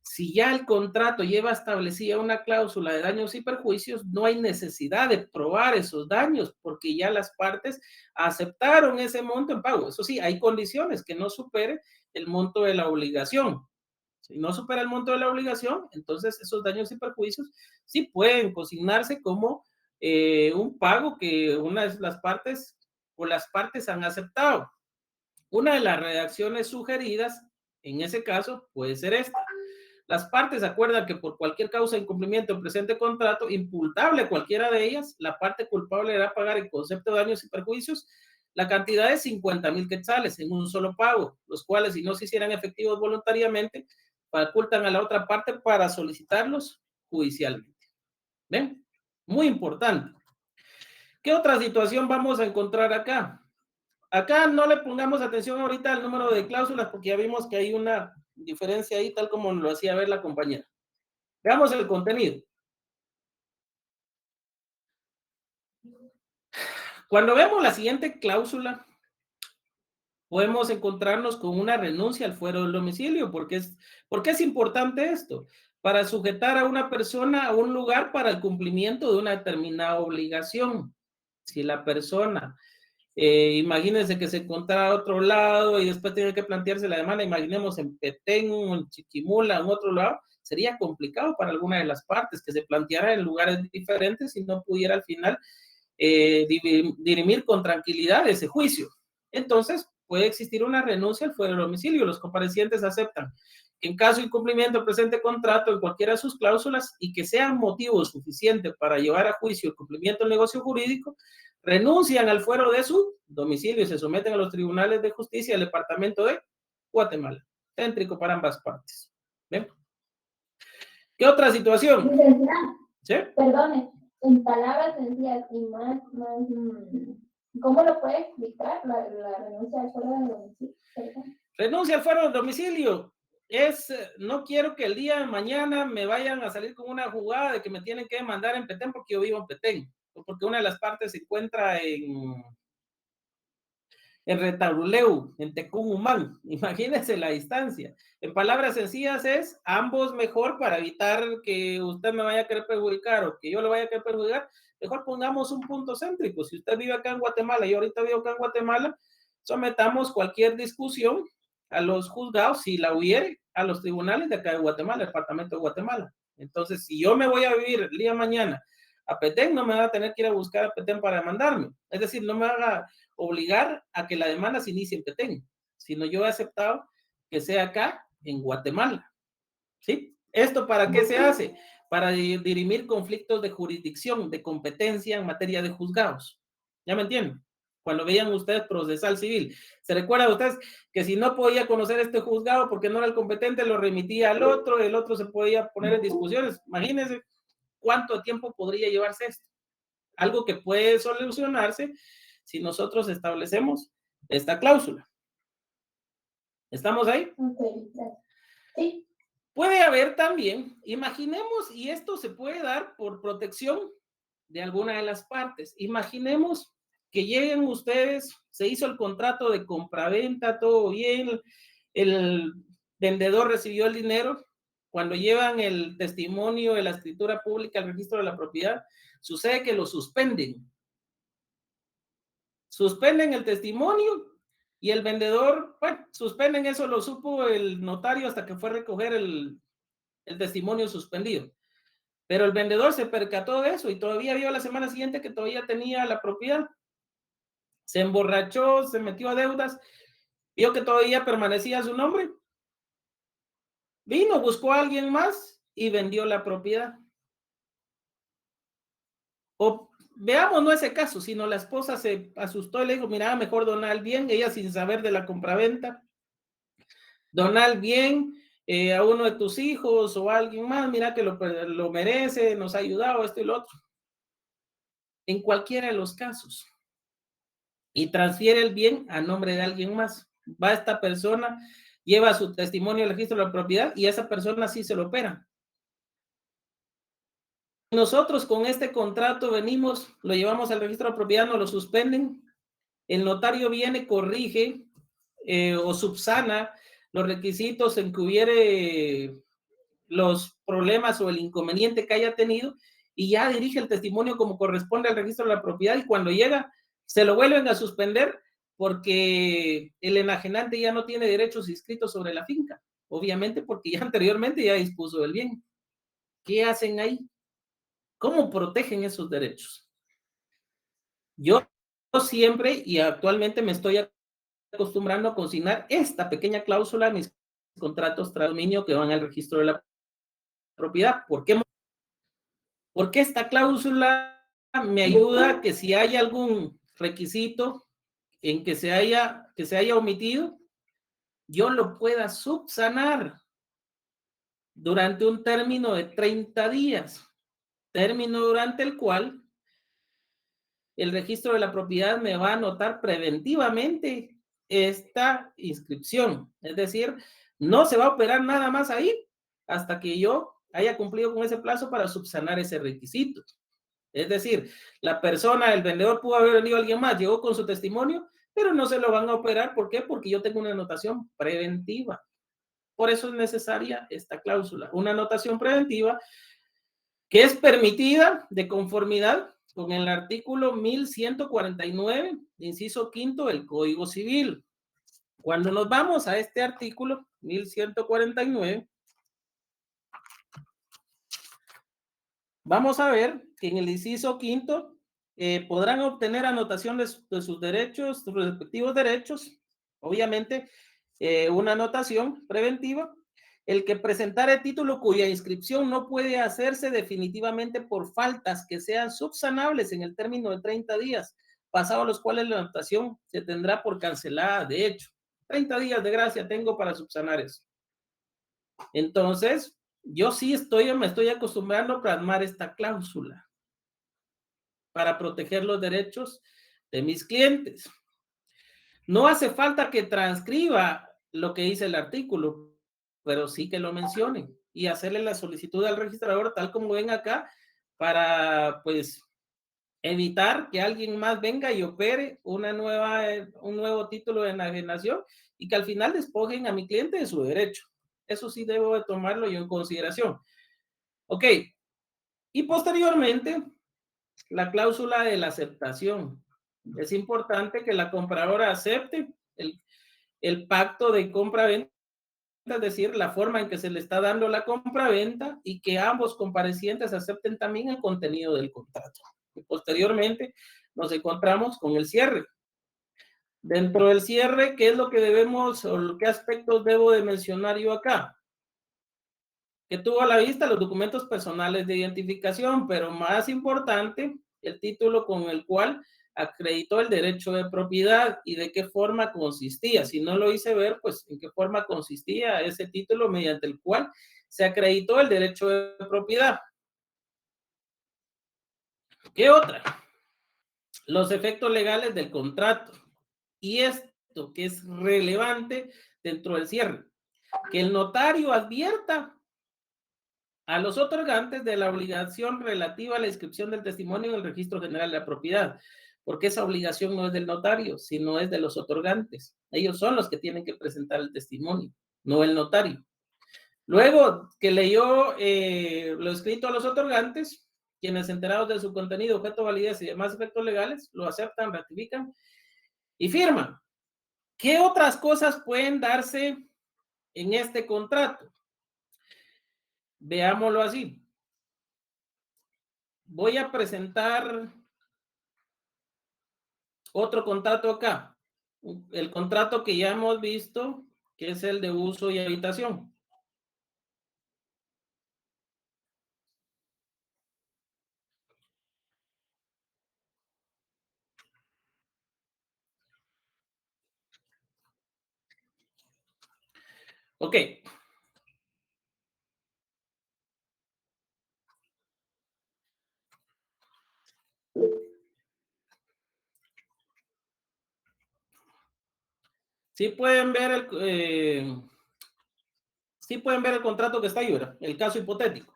si ya el contrato lleva establecida una cláusula de daños y perjuicios, no hay necesidad de probar esos daños porque ya las partes aceptaron ese monto en pago. Eso sí, hay condiciones que no supere el monto de la obligación. Si no supera el monto de la obligación, entonces esos daños y perjuicios sí pueden consignarse como un pago que una de las partes o las partes han aceptado. Una de las redacciones sugeridas en ese caso puede ser esta. Las partes acuerdan que por cualquier causa de incumplimiento del presente contrato, imputable a cualquiera de ellas, la parte culpable deberá pagar en concepto de daños y perjuicios la cantidad de 50,000 quetzales en un solo pago, los cuales, si no se hicieran efectivos voluntariamente, facultan a la otra parte para solicitarlos judicialmente. ¿Ven? Muy importante. ¿Qué otra situación vamos a encontrar acá? Acá no le pongamos atención ahorita al número de cláusulas porque ya vimos que hay una diferencia ahí, tal como lo hacía ver la compañera. Veamos el contenido. Cuando vemos la siguiente cláusula, podemos encontrarnos con una renuncia al fuero del domicilio. ¿Por qué es importante esto? Para sujetar a una persona a un lugar para el cumplimiento de una determinada obligación. Si la persona, imagínense que se encontrara a otro lado y después tiene que plantearse la demanda, imaginemos en Petén, en Chiquimula, en otro lado, sería complicado para alguna de las partes que se planteara en lugares diferentes y no pudiera al final dirimir con tranquilidad ese juicio. Entonces, puede existir una renuncia al fuero del domicilio. Los comparecientes aceptan que en caso de incumplimiento del presente contrato en cualquiera de sus cláusulas y que sean motivo suficiente para llevar a juicio el cumplimiento del negocio jurídico, renuncian al fuero de su domicilio y se someten a los tribunales de justicia del departamento de Guatemala, céntrico para ambas partes. ¿Ven? ¿Qué otra situación? ¿Sí?
Perdone, en palabras sencillas y más, ¿cómo lo puede explicar la renuncia al fuero del domicilio?
Renuncia al fuero del domicilio es, no quiero que el día de mañana me vayan a salir con una jugada de que me tienen que demandar en Petén porque yo vivo en Petén, o porque una de las partes se encuentra en Retabuleu, en Tecumumán. Imagínense la distancia. En palabras sencillas es ambos mejor para evitar que usted me vaya a querer perjudicar o que yo le vaya a querer perjudicar. Mejor pongamos un punto céntrico. Si usted vive acá en Guatemala y yo ahorita vivo acá en Guatemala, sometamos cualquier discusión a los juzgados, si la hubiere, a los tribunales de acá de Guatemala, el departamento de Guatemala. Entonces, si yo me voy a vivir el día de mañana a Petén, no me va a tener que ir a buscar a Petén para demandarme. Es decir, no me van a obligar a que la demanda se inicie en Petén, sino yo he aceptado que sea acá en Guatemala. ¿Sí? ¿Esto para qué se hace? Para dirimir conflictos de jurisdicción, de competencia en materia de juzgados. ¿Ya me entienden? Cuando veían ustedes procesal civil. ¿Se recuerda ustedes que si no podía conocer este juzgado porque no era el competente, lo remitía al otro, el otro se podía poner en discusiones? Imagínense cuánto tiempo podría llevarse esto. Algo que puede solucionarse si nosotros establecemos esta cláusula. ¿Estamos ahí?
Okay. Sí.
Puede haber también, imaginemos, y esto se puede dar por protección de alguna de las partes. Imaginemos que lleguen ustedes, se hizo el contrato de compraventa, todo bien, el vendedor recibió el dinero cuando llevan el testimonio de la escritura pública al registro de la propiedad, sucede que lo suspenden. Suspenden el testimonio y el vendedor, bueno, suspenden eso, lo supo el notario hasta que fue a recoger el testimonio suspendido. Pero el vendedor se percató de eso y todavía vio la semana siguiente que todavía tenía la propiedad. Se emborrachó, se metió a deudas, vio que todavía permanecía su nombre. Vino, buscó a alguien más y vendió la propiedad. O veamos, no ese caso, sino la esposa se asustó y le dijo, mira, mejor donar el bien, ella sin saber de la compraventa. Donar el bien a uno de tus hijos o a alguien más, mira que lo merece, nos ha ayudado, esto y lo otro. En cualquiera de los casos. Y transfiere el bien a nombre de alguien más. Va esta persona, lleva su testimonio al registro de la propiedad y esa persona sí se lo opera. Nosotros con este contrato venimos, lo llevamos al registro de propiedad, nos lo suspenden, el notario viene, corrige o subsana los requisitos en que hubiere los problemas o el inconveniente que haya tenido y ya dirige el testimonio como corresponde al registro de la propiedad y cuando llega se lo vuelven a suspender porque el enajenante ya no tiene derechos inscritos sobre la finca, obviamente porque ya anteriormente ya dispuso del bien. ¿Qué hacen ahí? ¿Cómo protegen esos derechos? Yo siempre y actualmente me estoy acostumbrando a consignar esta pequeña cláusula en mis contratos tras dominio que van al registro de la propiedad. ¿Por qué? Porque esta cláusula me ayuda que si hay algún requisito en que se haya omitido, yo lo pueda subsanar durante un término de 30 días, término durante el cual el registro de la propiedad me va a anotar preventivamente esta inscripción. Es decir, no se va a operar nada más ahí hasta que yo haya cumplido con ese plazo para subsanar ese requisito. Es decir, la persona, el vendedor pudo haber venido alguien más, llegó con su testimonio, pero no se lo van a operar. ¿Por qué? Porque yo tengo una anotación preventiva. Por eso es necesaria esta cláusula, una anotación preventiva que es permitida de conformidad con el artículo 1149, inciso quinto del Código Civil. Cuando nos vamos a este artículo 1149, vamos a ver que en el inciso quinto podrán obtener anotación de sus derechos, sus respectivos derechos, obviamente una anotación preventiva, el que presentare título cuya inscripción no puede hacerse definitivamente por faltas que sean subsanables en el término de 30 días, pasados los cuales la anotación se tendrá por cancelada. De hecho, 30 días de gracia tengo para subsanar eso. Entonces, yo sí me estoy acostumbrando a plasmar esta cláusula para proteger los derechos de mis clientes. No hace falta que transcriba lo que dice el artículo, pero sí que lo mencione y hacerle la solicitud al registrador tal como ven acá para pues evitar que alguien más venga y opere un nuevo título de enajenación y que al final despojen a mi cliente de su derecho. Eso sí debo de tomarlo yo en consideración. Ok. Y posteriormente, la cláusula de la aceptación. Es importante que la compradora acepte el pacto de compra-venta, es decir, la forma en que se le está dando la compra-venta y que ambos comparecientes acepten también el contenido del contrato. Y posteriormente nos encontramos con el cierre. Dentro del cierre, ¿qué es lo que debemos o qué aspectos debo de mencionar yo acá? Que tuvo a la vista los documentos personales de identificación, pero más importante, el título con el cual acreditó el derecho de propiedad y de qué forma consistía. Si no lo hice ver, pues en qué forma consistía ese título mediante el cual se acreditó el derecho de propiedad. ¿Qué otra? Los efectos legales del contrato. Y esto que es relevante dentro del cierre, que el notario advierta a los otorgantes de la obligación relativa a la inscripción del testimonio en el Registro General de la Propiedad, porque esa obligación no es del notario, sino es de los otorgantes. Ellos son los que tienen que presentar el testimonio, no el notario. Luego que leyó lo escrito a los otorgantes, quienes enterados de su contenido, objeto, validez y demás efectos legales, lo aceptan, ratifican y firman. ¿Qué otras cosas pueden darse en este contrato? Veámoslo así. Voy a presentar otro contrato acá. El contrato que ya hemos visto, que es el de uso y habitación. Ok. Sí pueden ver el contrato que está ahí, ¿verdad? El caso hipotético.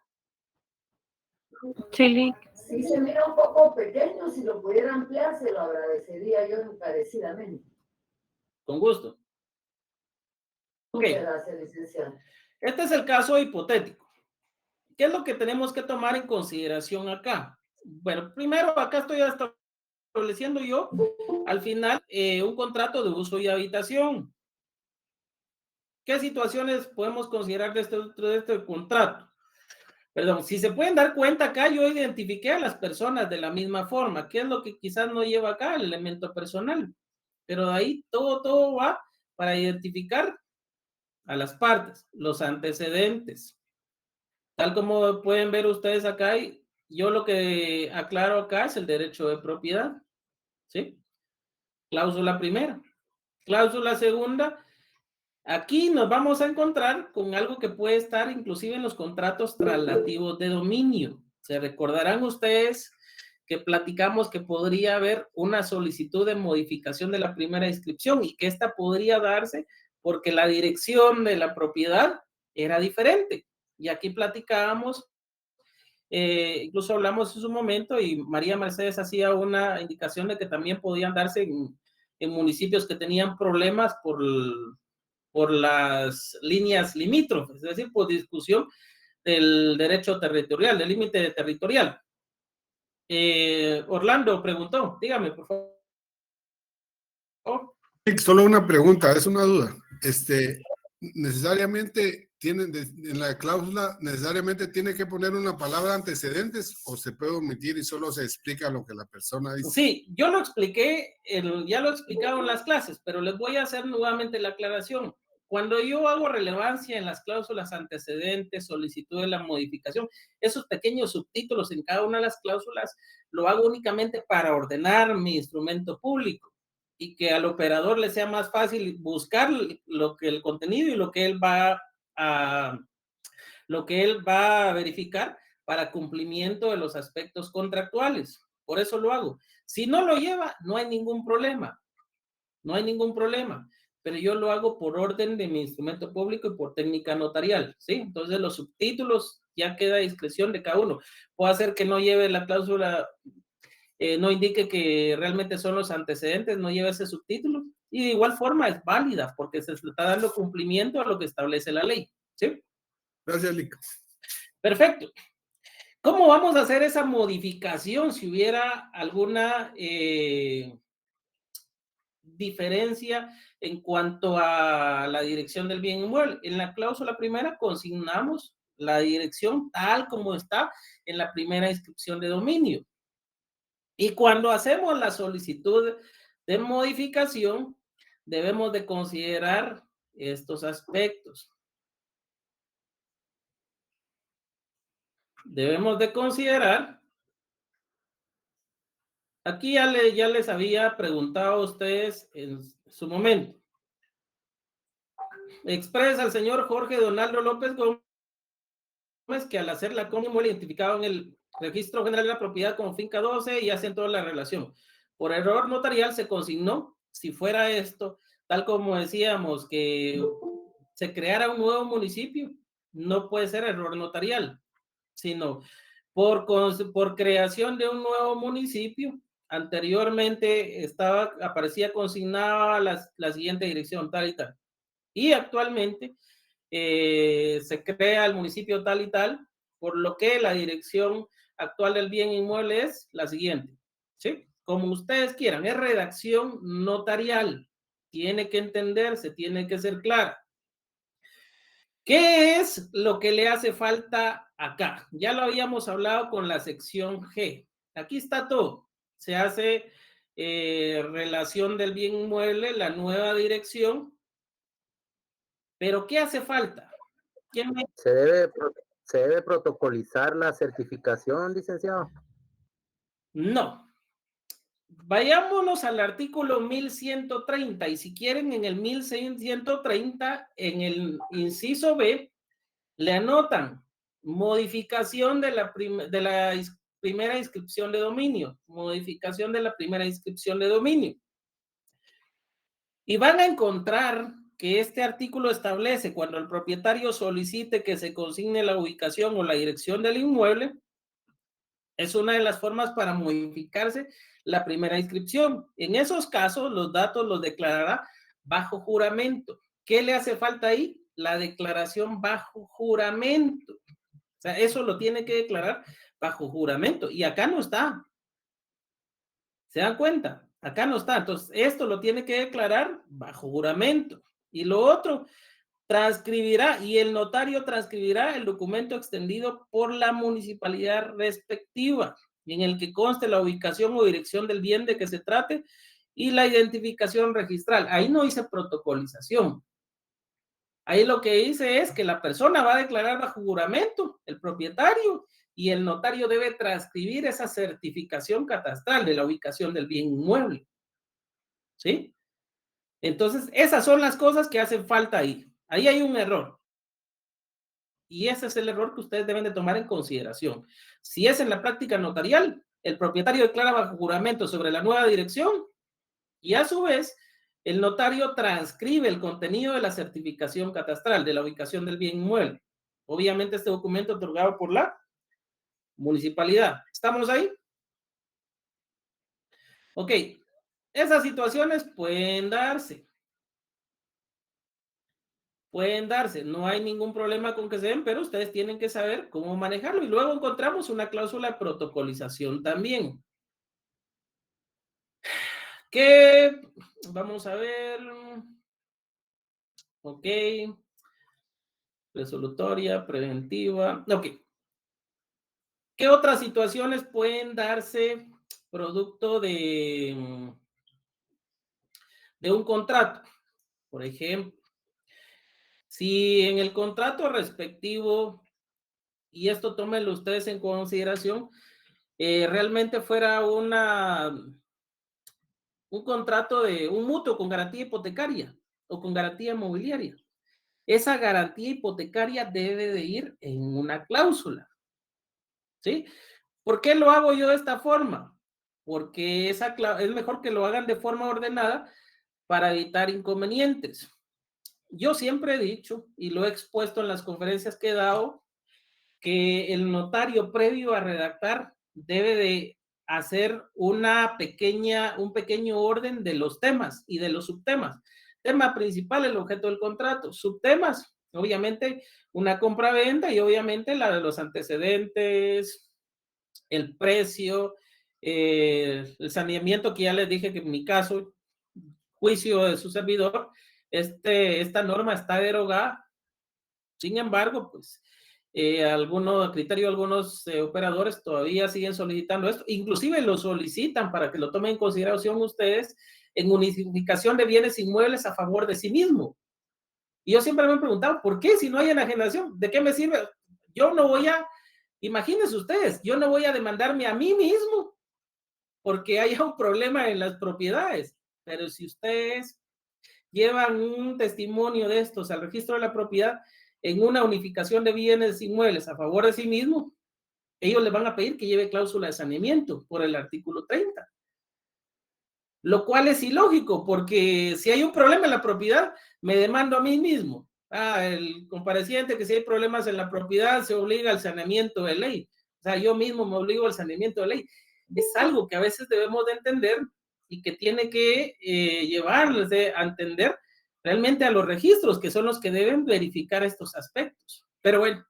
Sí,
Sí se mira un poco pequeño, si lo pudiera ampliar, se lo agradecería yo encarecidamente.
Con gusto. Ok.
Muchas gracias, licenciado.
Este es el caso hipotético. ¿Qué es lo que tenemos que tomar en consideración acá? Bueno, primero acá estoy estableciendo yo, al final, un contrato de uso y habitación. ¿Qué situaciones podemos considerar de este contrato? Perdón, si se pueden dar cuenta acá, yo identifiqué a las personas de la misma forma. ¿Qué es lo que quizás no lleva acá? El elemento personal. Pero de ahí todo va para identificar a las partes, los antecedentes. Tal como pueden ver ustedes acá, yo lo que aclaro acá es el derecho de propiedad. ¿Sí? Cláusula primera. Cláusula segunda. Aquí nos vamos a encontrar con algo que puede estar inclusive en los contratos traslativos de dominio. Se recordarán ustedes que platicamos que podría haber una solicitud de modificación de la primera inscripción y que esta podría darse porque la dirección de la propiedad era diferente. Y aquí platicábamos, incluso hablamos en su momento y María Mercedes hacía una indicación de que también podían darse en municipios que tenían problemas por las líneas limítrofes, es decir, por discusión del derecho territorial, del límite territorial. Orlando preguntó, dígame, por favor.
Solo una pregunta, es una duda. Necesariamente en la cláusula, necesariamente tiene que poner una palabra antecedentes o se puede omitir y solo se explica lo que la persona dice.
Sí, yo lo expliqué, ya lo he explicado en las clases, pero les voy a hacer nuevamente la aclaración. Cuando yo hago relevancia en las cláusulas antecedentes, solicitud de la modificación, esos pequeños subtítulos en cada una de las cláusulas, lo hago únicamente para ordenar mi instrumento público y que al operador le sea más fácil buscar el contenido y lo que él va a verificar para cumplimiento de los aspectos contractuales. Por eso lo hago. Si no lo lleva, no hay ningún problema. No hay ningún problema. Pero yo lo hago por orden de mi instrumento público y por técnica notarial, ¿sí? Entonces los subtítulos ya queda a discreción de cada uno. Puede hacer que no lleve la cláusula, no indique que realmente son los antecedentes, no lleve ese subtítulo. Y de igual forma es válida porque se está dando cumplimiento a lo que establece la ley, ¿sí?
Gracias, Lico.
Perfecto. ¿Cómo vamos a hacer esa modificación si hubiera alguna diferencia en cuanto a la dirección del bien inmueble? En la cláusula primera consignamos la dirección tal como está en la primera inscripción de dominio. Y cuando hacemos la solicitud de modificación, debemos de considerar estos aspectos. Debemos de considerar, aquí ya les había preguntado a ustedes en su momento. Expresa el señor Jorge Donaldo López Gómez que al hacer la compra inmueble identificado en el Registro General de la Propiedad como finca 12 y hacen toda la relación. Por error notarial se consignó, si fuera esto, tal como decíamos, que se creara un nuevo municipio, no puede ser error notarial, sino por creación de un nuevo municipio. Anteriormente aparecía consignada la siguiente dirección, tal y tal. Y actualmente se crea el municipio tal y tal, por lo que la dirección actual del bien inmueble es la siguiente, ¿sí? Como ustedes quieran, es redacción notarial, tiene que entenderse, tiene que ser clara. ¿Qué es lo que le hace falta acá? Ya lo habíamos hablado con la sección G. Aquí está todo. Se hace relación del bien inmueble, la nueva dirección. ¿Pero qué hace falta?
¿Se debe protocolizar la certificación, licenciado?
No. Vayámonos al artículo 1130 y si quieren en el 1130, en el inciso B, le anotan modificación de la primera inscripción de dominio, modificación de la primera inscripción de dominio. Y van a encontrar que este artículo establece cuando el propietario solicite que se consigne la ubicación o la dirección del inmueble, es una de las formas para modificarse la primera inscripción. En esos casos, los datos los declarará bajo juramento. ¿Qué le hace falta ahí? La declaración bajo juramento. O sea, eso lo tiene que declarar bajo juramento. Y acá no está. ¿Se dan cuenta? Acá no está. Entonces, esto lo tiene que declarar bajo juramento. Y lo otro, transcribirá y el notario transcribirá el documento extendido por la municipalidad respectiva, en el que conste la ubicación o dirección del bien de que se trate y la identificación registral. Ahí no hice protocolización. Ahí lo que hice es que la persona va a declarar bajo juramento, el propietario, y el notario debe transcribir esa certificación catastral de la ubicación del bien inmueble. ¿Sí? Entonces, esas son las cosas que hacen falta ahí. Ahí hay un error. Y ese es el error que ustedes deben de tomar en consideración. Si es en la práctica notarial, el propietario declara bajo juramento sobre la nueva dirección y a su vez el notario transcribe el contenido de la certificación catastral de la ubicación del bien inmueble. Obviamente este documento otorgado por la municipalidad. ¿Estamos ahí? Ok. Esas situaciones pueden darse. Pueden darse, no hay ningún problema con que se den, pero ustedes tienen que saber cómo manejarlo. Y luego encontramos una cláusula de protocolización también. Que vamos a ver. Ok. Resolutoria, preventiva. Ok. ¿Qué otras situaciones pueden darse producto de un contrato? Por ejemplo, si en el contrato respectivo, y esto tómenlo ustedes en consideración, realmente fuera un contrato de un mutuo con garantía hipotecaria o con garantía inmobiliaria. Esa garantía hipotecaria debe de ir en una cláusula. ¿Sí? ¿Por qué lo hago yo de esta forma? Porque es mejor que lo hagan de forma ordenada para evitar inconvenientes. Yo siempre he dicho, y lo he expuesto en las conferencias que he dado, que el notario previo a redactar debe de hacer un pequeño orden de los temas y de los subtemas. Tema principal, el objeto del contrato. Subtemas, obviamente, una compra-venta y obviamente la de los antecedentes, el precio, el saneamiento, que ya les dije que en mi caso, juicio de su servidor, esta norma está derogada. Sin embargo, pues, a criterio de algunos operadores todavía siguen solicitando esto, inclusive lo solicitan para que lo tomen en consideración ustedes en unificación de bienes inmuebles a favor de sí mismo. Y yo siempre me he preguntado, ¿por qué si no hay enajenación? ¿De qué me sirve? Yo no voy a, imagínense ustedes, yo no voy a demandarme a mí mismo porque haya un problema en las propiedades, pero si ustedes llevan un testimonio de estos al registro de la propiedad en una unificación de bienes inmuebles a favor de sí mismo, ellos le van a pedir que lleve cláusula de saneamiento por el artículo 30. Lo cual es ilógico, porque si hay un problema en la propiedad, me demando a mí mismo. El compareciente que si hay problemas en la propiedad se obliga al saneamiento de ley. O sea, yo mismo me obligo al saneamiento de ley. Es algo que a veces debemos de entender y que tiene que llevarles a entender realmente a los registros, que son los que deben verificar estos aspectos. Pero bueno,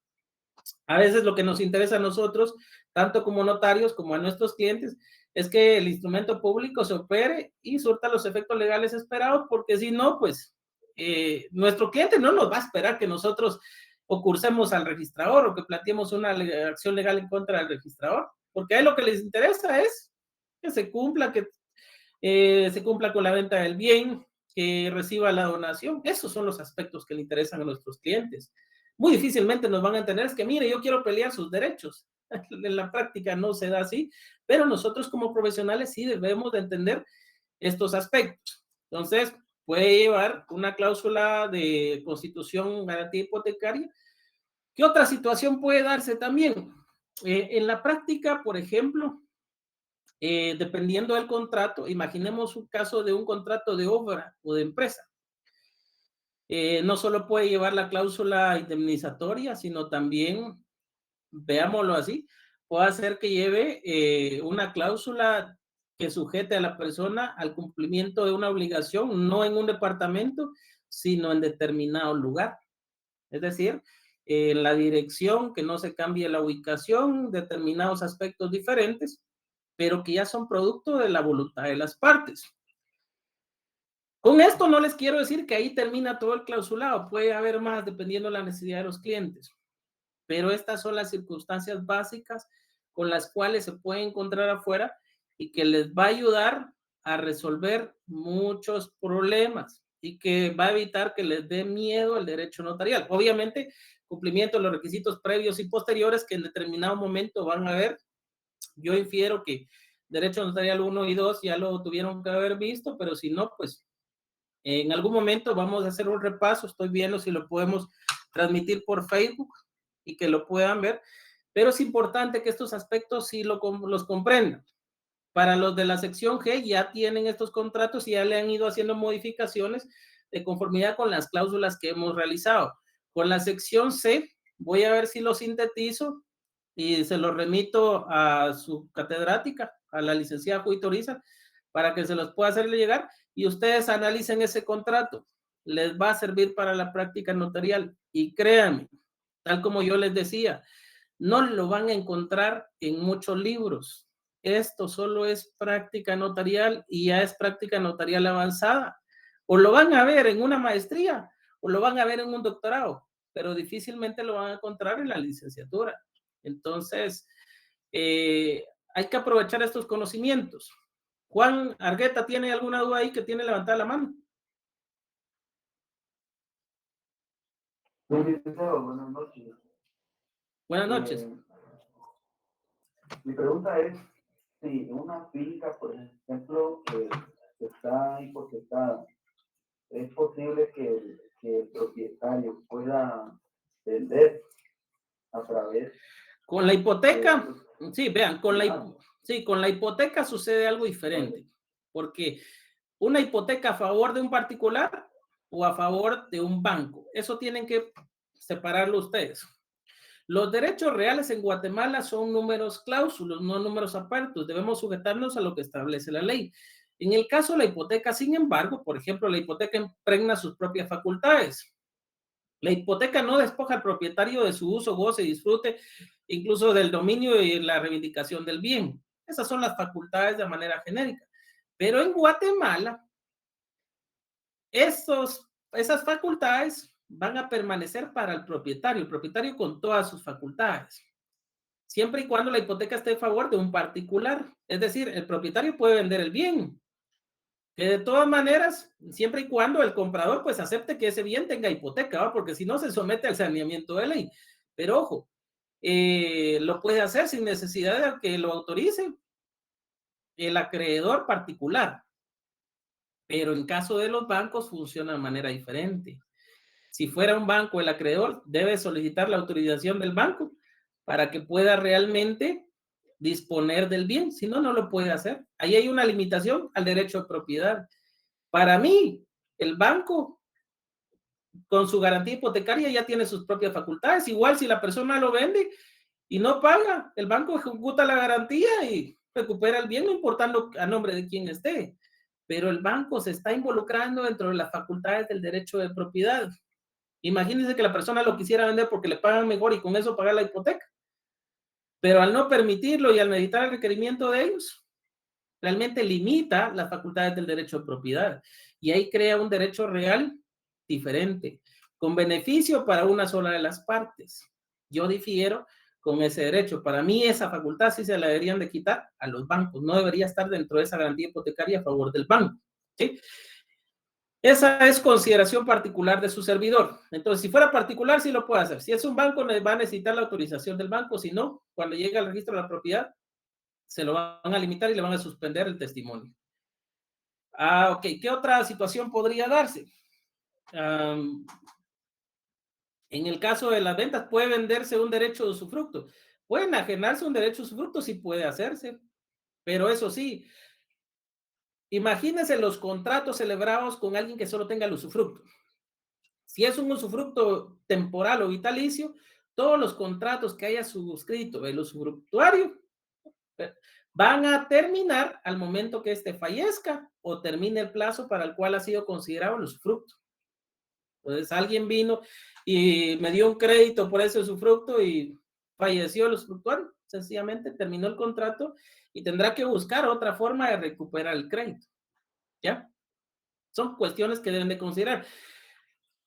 a veces lo que nos interesa a nosotros, tanto como notarios como a nuestros clientes, es que el instrumento público se opere y surta los efectos legales esperados, porque si no, pues nuestro cliente no nos va a esperar que nosotros o cursemos al registrador o que planteemos una acción legal en contra del registrador, porque a él lo que les interesa es que se cumpla con la venta del bien, que reciba la donación. Esos son los aspectos que le interesan a nuestros clientes. Muy difícilmente nos van a entender, es que mire, yo quiero pelear sus derechos. En la práctica no se da así, pero nosotros como profesionales sí debemos de entender estos aspectos. Entonces, puede llevar una cláusula de constitución, garantía hipotecaria. ¿Qué otra situación puede darse también? En la práctica, por ejemplo, dependiendo del contrato, imaginemos un caso de un contrato de obra o de empresa. No solo puede llevar la cláusula indemnizatoria, sino también, veámoslo así, puede hacer que lleve una cláusula que sujete a la persona al cumplimiento de una obligación, no en un departamento, sino en determinado lugar. Es decir, la dirección, que no se cambie la ubicación, determinados aspectos diferentes, pero que ya son producto de la voluntad de las partes. Con esto no les quiero decir que ahí termina todo el clausulado, puede haber más dependiendo de la necesidad de los clientes, pero estas son las circunstancias básicas con las cuales se puede encontrar afuera y que les va a ayudar a resolver muchos problemas y que va a evitar que les dé miedo el derecho notarial. Obviamente, cumplimiento de los requisitos previos y posteriores que en determinado momento van a ver. Yo infiero que derecho notarial 1 y 2 ya lo tuvieron que haber visto, pero si no, pues en algún momento vamos a hacer un repaso. Estoy viendo si lo podemos transmitir por Facebook y que lo puedan ver, pero es importante que estos aspectos sí los comprendan. Para los de la sección G ya tienen estos contratos y ya le han ido haciendo modificaciones de conformidad con las cláusulas que hemos realizado. Con la sección C voy a ver si lo sintetizo y se lo remito a su catedrática, a la licenciada Juitoriza, para que se los pueda hacerle llegar y ustedes analicen ese contrato. Les va a servir para la práctica notarial y créanme, tal como yo les decía, no lo van a encontrar en muchos libros. Esto solo es práctica notarial y ya es práctica notarial avanzada. O lo van a ver en una maestría o lo van a ver en un doctorado, pero difícilmente lo van a encontrar en la licenciatura. Entonces, hay que aprovechar estos conocimientos. Juan Argueta, ¿tiene alguna duda ahí que tiene levantada la mano?
Buenas noches.
Buenas noches.
Mi pregunta es, si una finca, por ejemplo, que está hipotecada, ¿es posible que el propietario pueda vender a través?
Con la hipoteca, sí, vean, con la hipoteca sucede algo diferente, porque una hipoteca a favor de un particular o a favor de un banco, eso tienen que separarlo ustedes. Los derechos reales en Guatemala son números cláusulos, no números apartos. Debemos sujetarnos a lo que establece la ley. En el caso de la hipoteca, sin embargo, por ejemplo, la hipoteca impregna sus propias facultades. La hipoteca no despoja al propietario de su uso, goce y disfrute, incluso del dominio y la reivindicación del bien. Esas son las facultades de manera genérica. Pero en Guatemala, esas facultades van a permanecer para el propietario con todas sus facultades, siempre y cuando la hipoteca esté a favor de un particular. Es decir, el propietario puede vender el bien, que de todas maneras, siempre y cuando el comprador pues acepte que ese bien tenga hipoteca, ¿va? Porque si no se somete al saneamiento de ley. Pero ojo, lo puede hacer sin necesidad de que lo autorice el acreedor particular. Pero en caso de los bancos funciona de manera diferente. Si fuera un banco, el acreedor debe solicitar la autorización del banco para que pueda realmente disponer del bien. Si no, no lo puede hacer. Ahí hay una limitación al derecho de propiedad. Para mí, el banco, con su garantía hipotecaria, ya tiene sus propias facultades. Igual si la persona lo vende y no paga, el banco ejecuta la garantía y recupera el bien, no importando a nombre de quién esté. pero el banco se está involucrando dentro de las facultades del derecho de propiedad. Imagínense que la persona lo quisiera vender porque le pagan mejor y con eso pagar la hipoteca. Pero al no permitirlo y al meditar el requerimiento de ellos, realmente limita las facultades del derecho de propiedad. Y ahí crea un derecho real diferente, con beneficio para una sola de las partes. Yo difiero con ese derecho. Para mí esa facultad sí se la deberían de quitar a los bancos. No debería estar dentro de esa garantía hipotecaria a favor del banco, ¿sí? Esa es consideración particular de su servidor. Entonces, si fuera particular, sí lo puede hacer. Si es un banco, va a necesitar la autorización del banco. Si no, cuando llegue al registro de la propiedad, se lo van a limitar y le van a suspender el testimonio. Ok. ¿Qué otra situación podría darse? En el caso de las ventas, puede venderse un derecho de usufructo. Puede enajenarse un derecho de usufructo, sí puede hacerse. Pero eso sí, imagínense los contratos celebrados con alguien que solo tenga el usufructo. Si es un usufructo temporal o vitalicio, todos los contratos que haya suscrito el usufructuario van a terminar al momento que éste fallezca o termine el plazo para el cual ha sido considerado el usufructo. Entonces alguien vino y me dio un crédito por ese usufructo y falleció el usufructuario. Sencillamente terminó el contrato y tendrá que buscar otra forma de recuperar el crédito. ¿Ya? Son cuestiones que deben de considerar.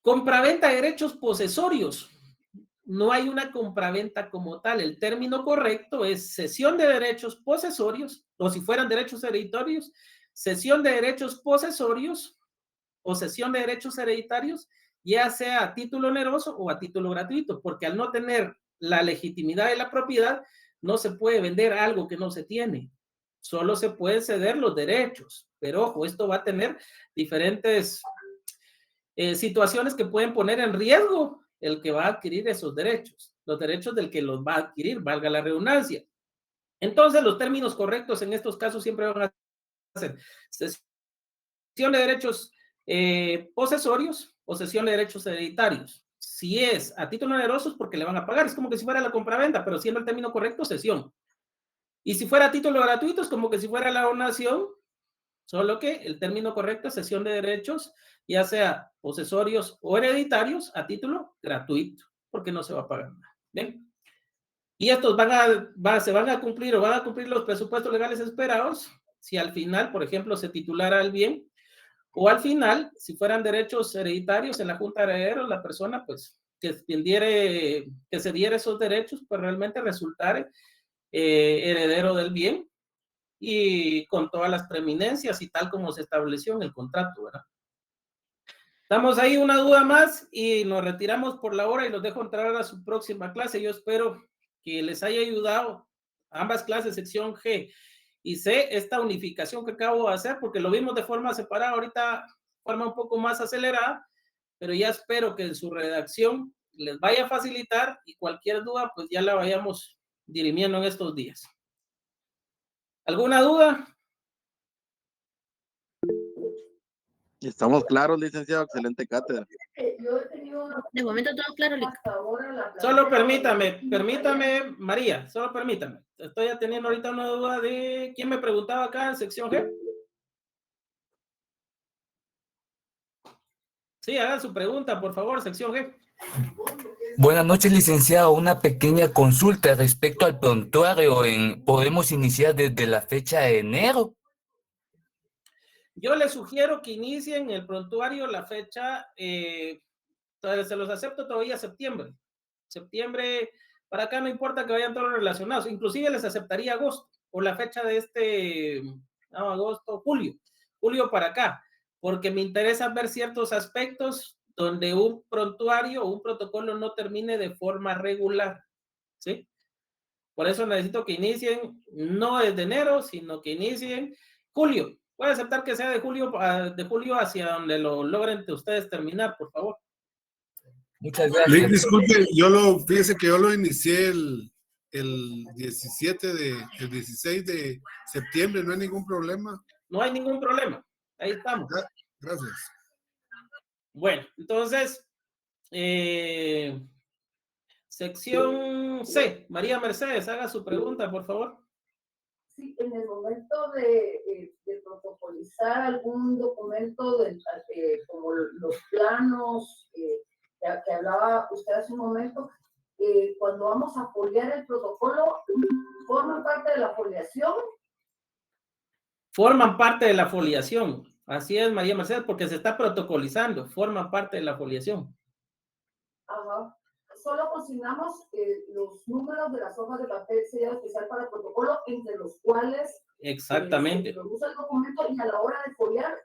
Compraventa de derechos posesorios. No hay una compraventa como tal. El término correcto es cesión de derechos posesorios, o si fueran derechos hereditarios, cesión de derechos posesorios o cesión de derechos hereditarios, ya sea a título oneroso o a título gratuito, porque al no tener la legitimidad de la propiedad, no se puede vender algo que no se tiene. Solo se pueden ceder los derechos. Pero ojo, esto va a tener diferentes situaciones que pueden poner en riesgo el que va a adquirir esos derechos, los derechos del que los va a adquirir, valga la redundancia. Entonces, los términos correctos en estos casos siempre van a ser cesión de derechos posesorios o cesión de derechos hereditarios. Si es a título oneroso es porque le van a pagar, es como que si fuera la compraventa, pero siendo el término correcto, cesión. Y si fuera a título gratuito es como que si fuera la donación, solo que el término correcto es cesión de derechos, ya sea posesorios o hereditarios, a título gratuito, porque no se va a pagar nada. ¿Bien? Y estos se van a cumplir o van a cumplir los presupuestos legales esperados si al final, por ejemplo, se titulara el bien, o al final, si fueran derechos hereditarios en la Junta de Herederos, la persona, pues, que se diera esos derechos, pues realmente resultare heredero del bien, y con todas las preeminencias y tal como se estableció en el contrato, ¿verdad? Estamos ahí, una duda más y nos retiramos por la hora y los dejo entrar a su próxima clase. Yo espero que les haya ayudado ambas clases, sección G y C, esta unificación que acabo de hacer, porque lo vimos de forma separada, ahorita forma un poco más acelerada, pero ya espero que en su redacción les vaya a facilitar y cualquier duda, pues ya la vayamos dirimiendo en estos días. ¿Alguna duda?
Estamos claros, licenciado. Excelente cátedra.
Yo he tenido
De momento todo claro, Lic.
hasta ahora la
Solo permítame, María, solo permítame. Estoy teniendo ahorita una duda de quién me preguntaba acá en sección G. Sí, hagan su pregunta, por favor, sección G.
Buenas noches, licenciado. Una pequeña consulta respecto al prontuario. ¿Podemos iniciar desde la fecha de enero?
Yo les sugiero que inicien el prontuario la fecha, se los acepto todavía septiembre. Septiembre, para acá no importa que vayan todos relacionados, inclusive les aceptaría agosto, o la fecha de julio para acá, porque me interesa ver ciertos aspectos donde un prontuario o un protocolo no termine de forma regular, ¿sí? Por eso necesito que inicien, no desde enero, sino que inicien julio. Puede aceptar que sea de julio hacia donde lo logren ustedes terminar, por favor.
Muchas gracias.
Disculpe, fíjese que yo lo inicié el 16 de septiembre, no hay ningún problema.
No hay ningún problema, ahí estamos.
Gracias.
Bueno, entonces, sección C, María Mercedes, haga su pregunta, por favor.
Sí, en el momento de protocolizar algún documento como los planos que hablaba usted hace un momento, cuando vamos a foliar el protocolo, ¿forman parte de la foliación?
Forman parte de la foliación. Así es, María Mercedes, porque se está protocolizando, forman parte de la foliación.
Ajá. Solo consignamos los números de las hojas de papel sellado especial para protocolo, entre los cuales
Exactamente.
se produce el documento y a la hora de foliar